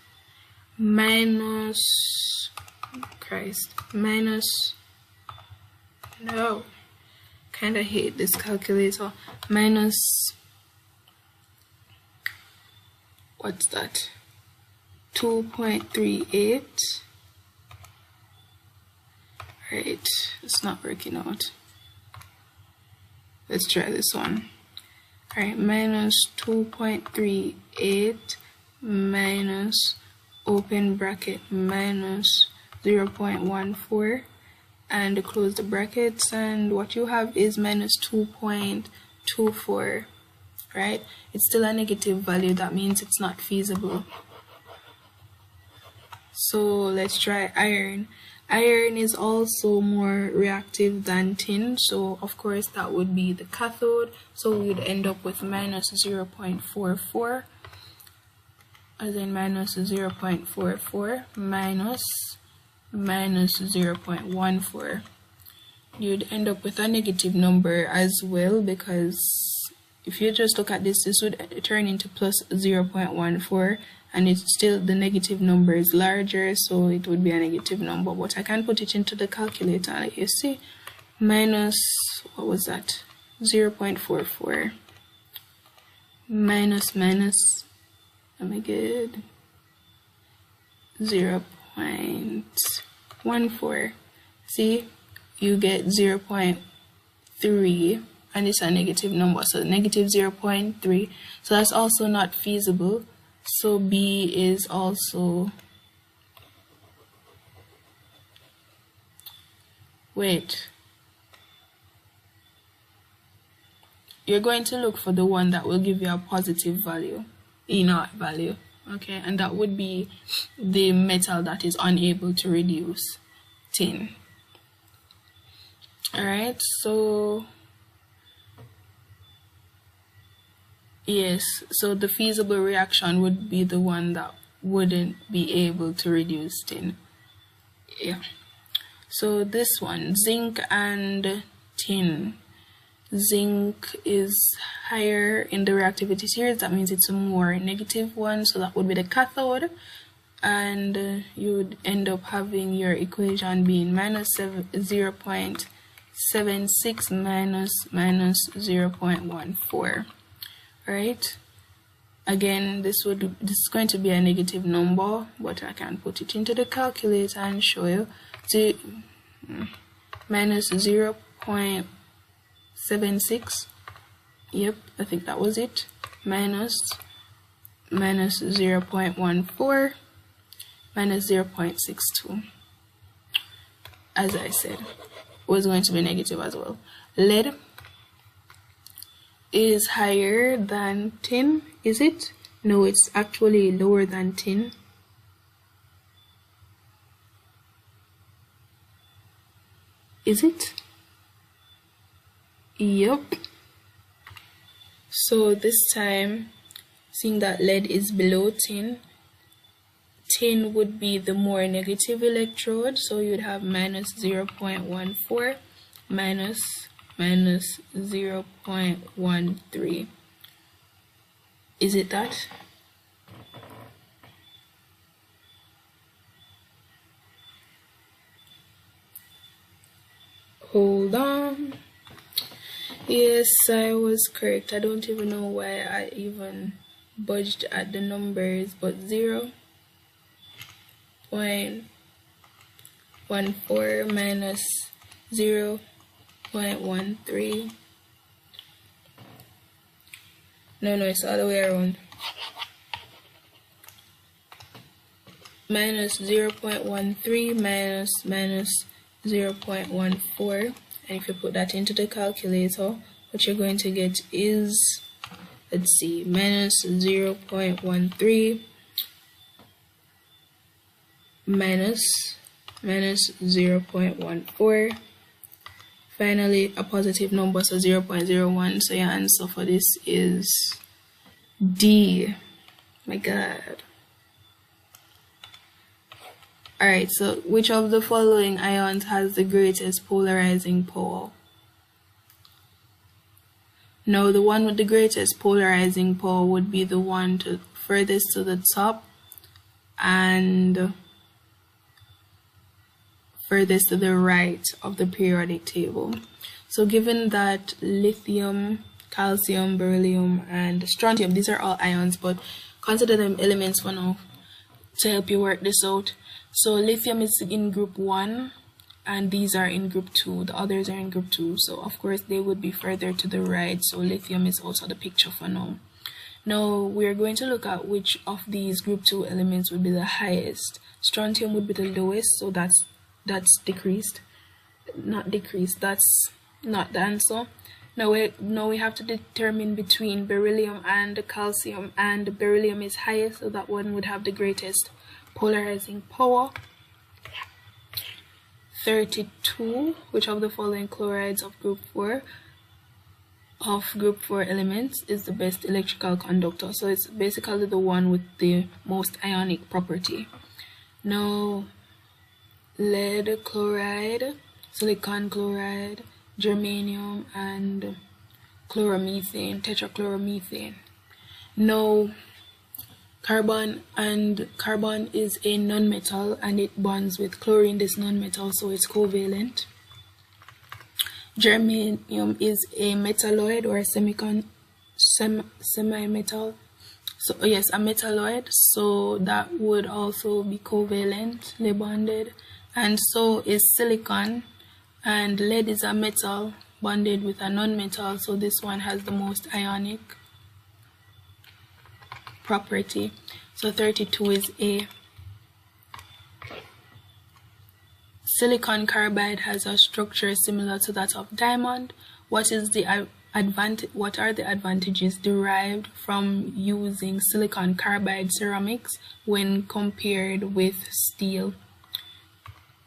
Speaker 1: kinda hate this calculator, minus, what's that, 2.38, right, it's not working out. Let's try this one. Alright, minus 2.38 minus open bracket minus 0.14 and close the brackets, and what you have is minus 2.24, right? It's still a negative value, that means it's not feasible. So let's try iron. Iron is also more reactive than tin, so of course that would be the cathode. So we would end up with minus 0.44, as in minus 0.44 minus 0.14. You'd end up with a negative number as well, because if you just look at this, this would turn into plus 0.14, and it's still, the negative number is larger, so it would be a negative number. But I can put it into the calculator, and you see, minus, what was that, 0.44 minus, let me get 0.14. See, you get 0.3, and it's a negative number, so negative 0.3. So that's also not feasible. So B is also, wait, you're going to look for the one that will give you a positive value, E naught value, okay, and that would be the metal that is unable to reduce, tin. Alright, so yes, so the feasible reaction would be the one that wouldn't be able to reduce tin. Yeah. So this one, zinc and tin. Zinc is higher in the reactivity series, that means it's a more negative one, so that would be the cathode. And you would end up having your equation being minus 0.76 minus 0.14. Right, again this is going to be a negative number, but I can put it into the calculator and show you. Minus 0.76, yep, I think that was it, minus 0.14 minus 0.62, as I said, was going to be negative as well. Lead is higher than tin, is it? No, it's actually lower than tin. Is it? Yep. So this time, seeing that lead is below tin, tin would be the more negative electrode, so you'd have minus 0.14 minus 0.13. Is it that? Hold on. Yes, I was correct. I don't even know why I even budged at the numbers, but 0.14 minus 0.13. No, it's the other way around. Minus 0.13 minus 0.14. And if you put that into the calculator, what you're going to get is, let's see, minus 0.13 minus 0.14. Finally, a positive number, so 0.01. So your answer for this is D. My God. Alright, so which of the following ions has the greatest polarizing power? Now, the one with the greatest polarizing power would be the one furthest to the top and furthest to the right of the periodic table. So given that lithium, calcium, beryllium, and strontium, these are all ions, but consider them elements for now to help you work this out. So lithium is in group 1 and these are in group 2, the others are in group 2, so of course they would be further to the right, so lithium is also the picture for now. Now we are going to look at which of these group 2 elements would be the highest. Strontium would be the lowest, so that's decreased, not decreased, that's not the answer. Now we have to determine between beryllium and calcium, and beryllium is highest, so that one would have the greatest polarizing power. 32. Which of the following chlorides of group 4 elements is the best electrical conductor? So it's basically the one with the most ionic property. Now, lead chloride, silicon chloride, germanium, and chloromethane, tetrachloromethane. Now, carbon is a nonmetal and it bonds with chlorine, this nonmetal, so it's covalent. Germanium is a metalloid or a semi-metal. So yes, a metalloid, so that would also be covalently bonded. And so is silicon, and lead is a metal bonded with a non-metal, so this one has the most ionic property. So 32 is A. Silicon carbide has a structure similar to that of diamond. What are the advantages derived from using silicon carbide ceramics when compared with steel?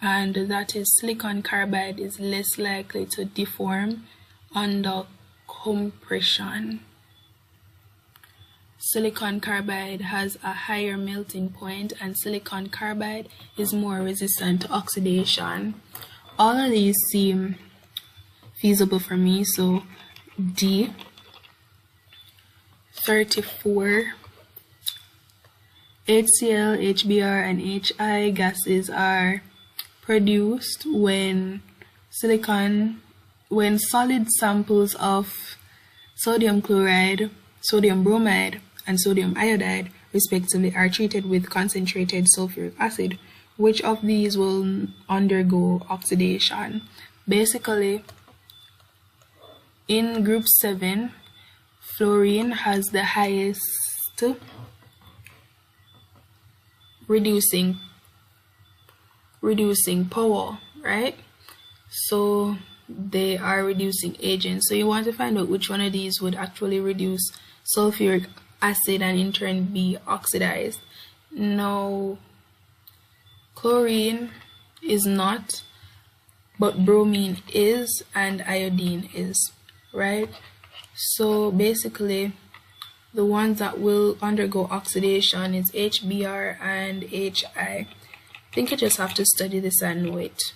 Speaker 1: And that is, silicon carbide is less likely to deform under compression. Silicon carbide has a higher melting point, and silicon carbide is more resistant to oxidation. All of these seem feasible for me, so D. 34. HCl, HBr, and HI gases are produced when solid samples of sodium chloride, sodium bromide, and sodium iodide respectively are treated with concentrated sulfuric acid. Which of these will undergo oxidation? Basically, in group 7, fluorine has the highest reducing power, right? So they are reducing agents. So you want to find out which one of these would actually reduce sulfuric acid and in turn be oxidized. Now, chlorine is not, but bromine is and iodine is, right? So basically, the ones that will undergo oxidation is HBr and HI. I think you just have to study this and know it.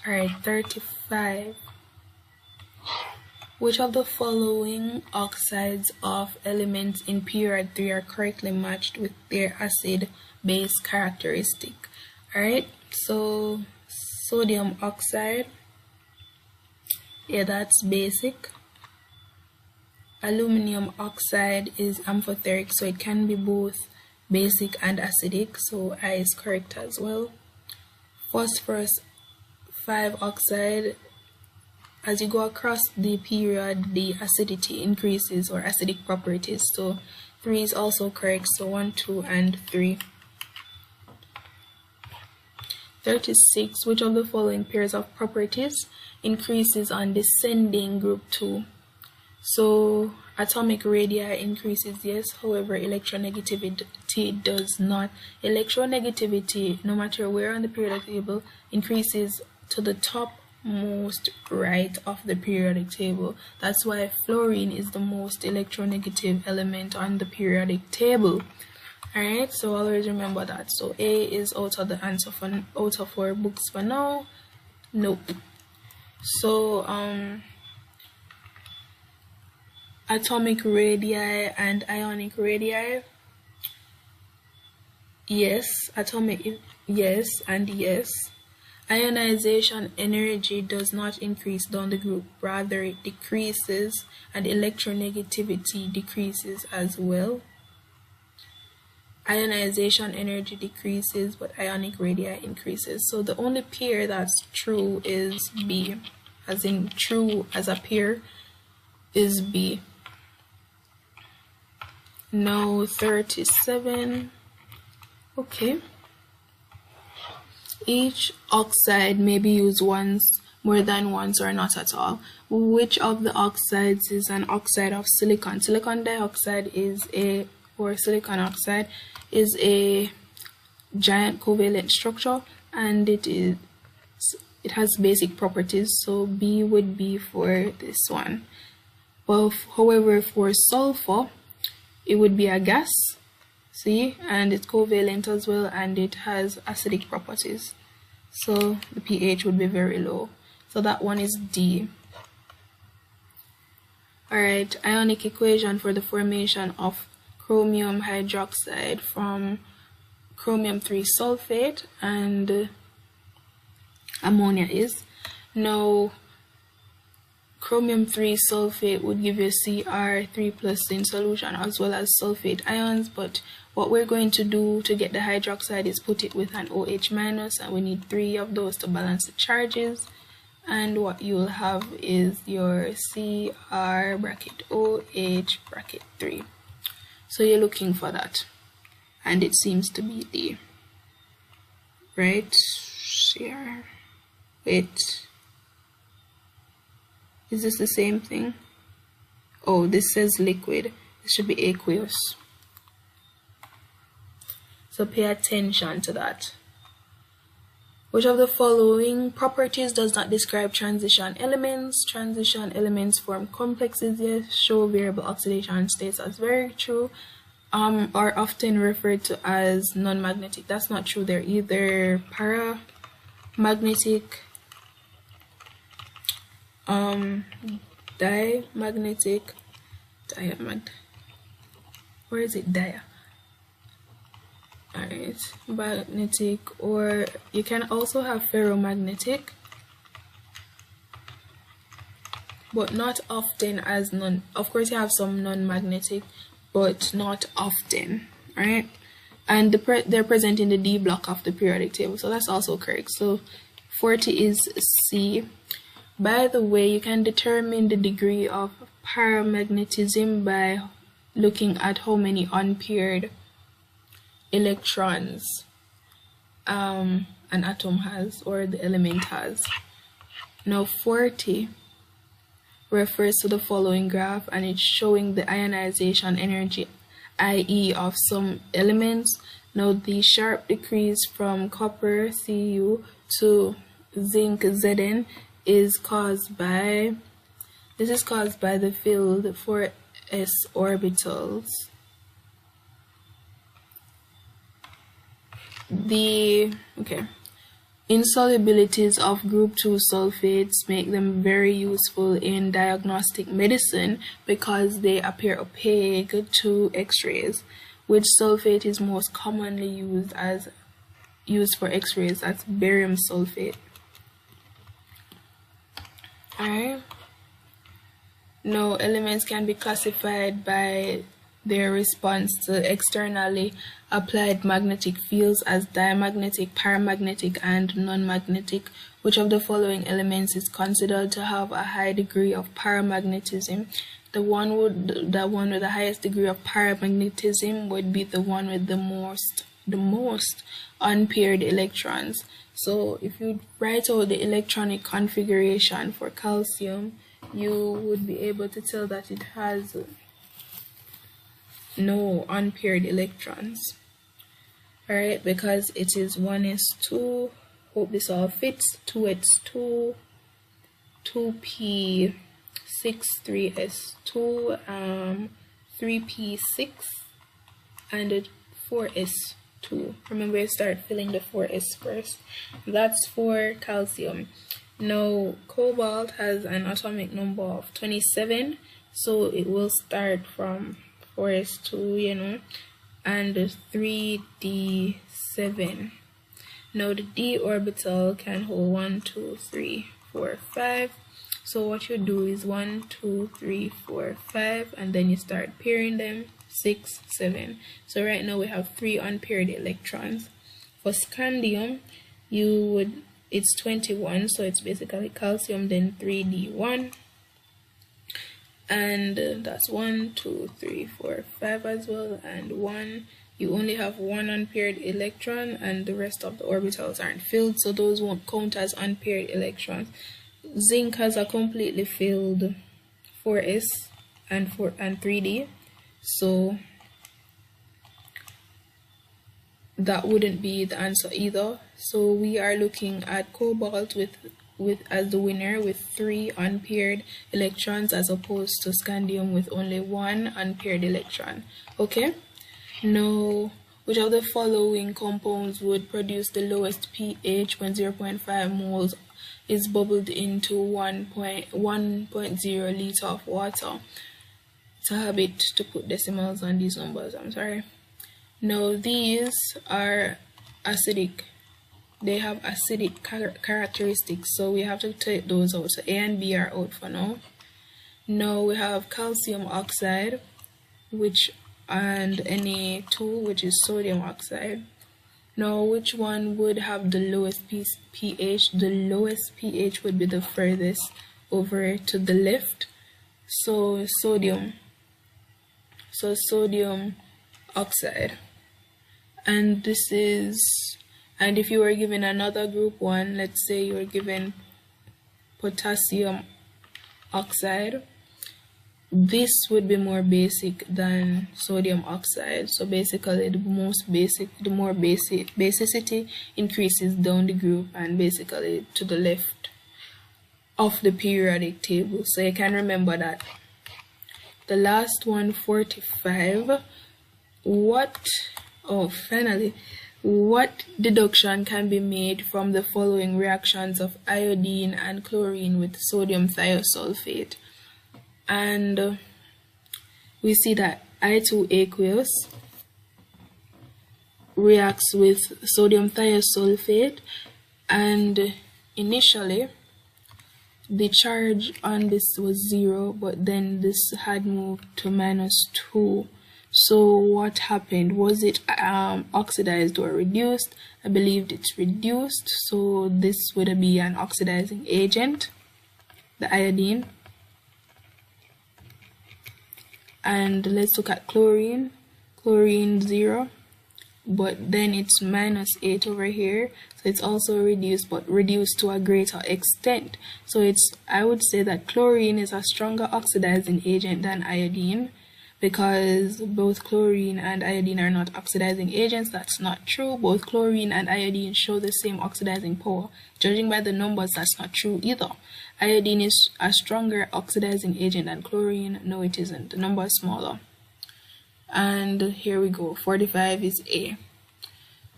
Speaker 1: Alright, 35. Which of the following oxides of elements in period 3 are correctly matched with their acid-base characteristic? Alright, so sodium oxide, yeah, that's basic. Aluminum oxide is amphoteric, so it can be both basic and acidic, so I is correct as well. Phosphorus 5 oxide, as you go across the period, the acidity increases, or acidic properties, so 3 is also correct, so 1, 2, and 3. 36. Which of the following pairs of properties increases on descending group 2? So atomic radii increases, yes, however electronegativity does not. Electronegativity, no matter where on the periodic table, increases to the topmost right of the periodic table. That's why fluorine is the most electronegative element on the periodic table. Alright, so always remember that. So A is out of the answer for out of 4 books for now. Nope. So atomic radii and ionic radii, yes. Atomic, yes, and yes. Ionization energy does not increase down the group, rather it decreases, and electronegativity decreases as well. Ionization energy decreases, but ionic radii increases. So the only pair that's true is B, as in true as a pair is B. Now 37. Okay. Each oxide may be used once, more than once, or not at all. Which of the oxides is an oxide of silicon? Silicon dioxide is a, or silicon oxide is a giant covalent structure, and it has basic properties, so B would be for this one. Well, however, for sulfur, it would be a gas, see, and it's covalent as well, and it has acidic properties, so the pH would be very low. So that one is D. Alright, ionic equation for the formation of chromium hydroxide from chromium 3 sulfate and ammonia is. Now, chromium 3 sulfate would give you Cr3 plus in solution as well as sulfate ions, but what we're going to do to get the hydroxide is put it with an OH minus, and we need 3 of those to balance the charges, and what you'll have is your Cr bracket OH bracket 3. So you're looking for that, and it seems to be D, right? Share. Wait, is this the same thing? Oh, this says liquid. It should be aqueous. So pay attention to that. Which of the following properties does not describe transition elements? Transition elements form complexes, yes, show variable oxidation states as very true, are often referred to as non-magnetic. That's not true. They're either paramagnetic, diamagnetic, where is it? Alright, magnetic, or you can also have ferromagnetic, but not often as non. Of course, you have some non-magnetic, but not often, right? And they're present in the D block of the periodic table, so that's also correct. So 40 is C. By the way, you can determine the degree of paramagnetism by looking at how many unpaired electrons an atom has, or the element has. Now 40 refers to the following graph, and it's showing the ionization energy, IE, of some elements. Now the sharp decrease from copper Cu to zinc Zn is caused by the filled 4s orbitals. The insolubilities of group 2 sulfates make them very useful in diagnostic medicine because they appear opaque to X-rays. Which sulfate is most commonly used for X-rays? That's barium sulfate. Alright. Now, elements can be classified by their response to externally applied magnetic fields as diamagnetic, paramagnetic, and non-magnetic. Which of the following elements is considered to have a high degree of paramagnetism? The one with the highest degree of paramagnetism would be the one with the most unpaired electrons. So if you write out the electronic configuration for calcium, you would be able to tell that it has no unpaired electrons. Alright, because it is 1s2, hope this all fits, 2s2, 2p6, 3s2, 3p6, and a 4s2. Remember, you start filling the 4s first. That's for calcium. Now, cobalt has an atomic number of 27, so it will start from 4s2, and 3d7. Now the d orbital can hold 1, 2, 3, 4, 5. So what you do is 1, 2, 3, 4, 5, and then you start pairing them, 6, 7. So right now we have 3 unpaired electrons. For scandium, it's 21, so it's basically calcium, then 3d1. And that's 1, 2, 3, 4, 5 as well, and 1. You only have 1 unpaired electron, and the rest of the orbitals aren't filled, so those won't count as unpaired electrons. Zinc has a completely filled 4s and 3d, so that wouldn't be the answer either. So we are looking at cobalt with as the winner with 3 unpaired electrons, as opposed to scandium with only 1 unpaired electron. Okay, now which of the following compounds would produce the lowest pH when 0.5 moles is bubbled into 1.0 liter of water? It's a habit to put decimals on these numbers, I'm sorry. Now these are acidic. They have acidic characteristics, so we have to take those out. So A and B are out for now. Now we have calcium oxide, and Na2, which is sodium oxide. Now which one would have the lowest pH? The lowest pH would be the furthest over to the left. So sodium oxide. And this is, and if you were given another group 1, let's say you were given potassium oxide, this would be more basic than sodium oxide. So basically the more basicity increases down the group and basically to the left of the periodic table. So you can remember that. The last one, 45. Finally, what deduction can be made from the following reactions of iodine and chlorine with sodium thiosulfate? And we see that I2 aqueous reacts with sodium thiosulfate, and initially the charge on this was 0, but then this had moved to -2. So what happened? Was it oxidized or reduced? I believed it's reduced, so this would be an oxidizing agent, the iodine. And let's look at chlorine. Chlorine 0, but then it's -8 over here, so it's also reduced, but reduced to a greater extent. So I would say that chlorine is a stronger oxidizing agent than iodine, because both chlorine and iodine are not oxidizing agents. That's not true. Both chlorine and iodine show the same oxidizing power. Judging by the numbers, that's not true either. Iodine is a stronger oxidizing agent than chlorine. No, it isn't. The number is smaller. And here we go. 45 is A.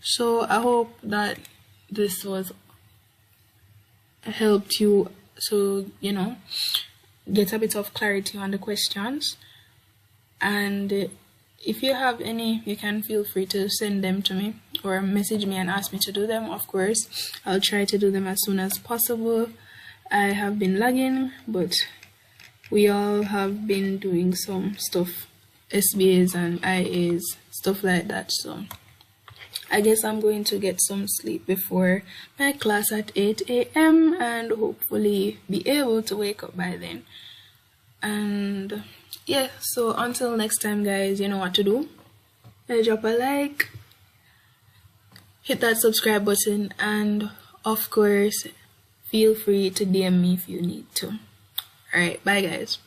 Speaker 1: So I hope that this was helped you to, get a bit of clarity on the questions. And if you have any, you can feel free to send them to me or message me and ask me to do them. Of course, I'll try to do them as soon as possible. I have been lagging, but we all have been doing some stuff, SBAs and IAs, stuff like that. So I guess I'm going to get some sleep before my class at 8 a.m. and hopefully be able to wake up by then. And yeah, so until next time, guys, you know what to do. Drop a like, hit that subscribe button, and of course, feel free to DM me if you need to. Alright, bye guys.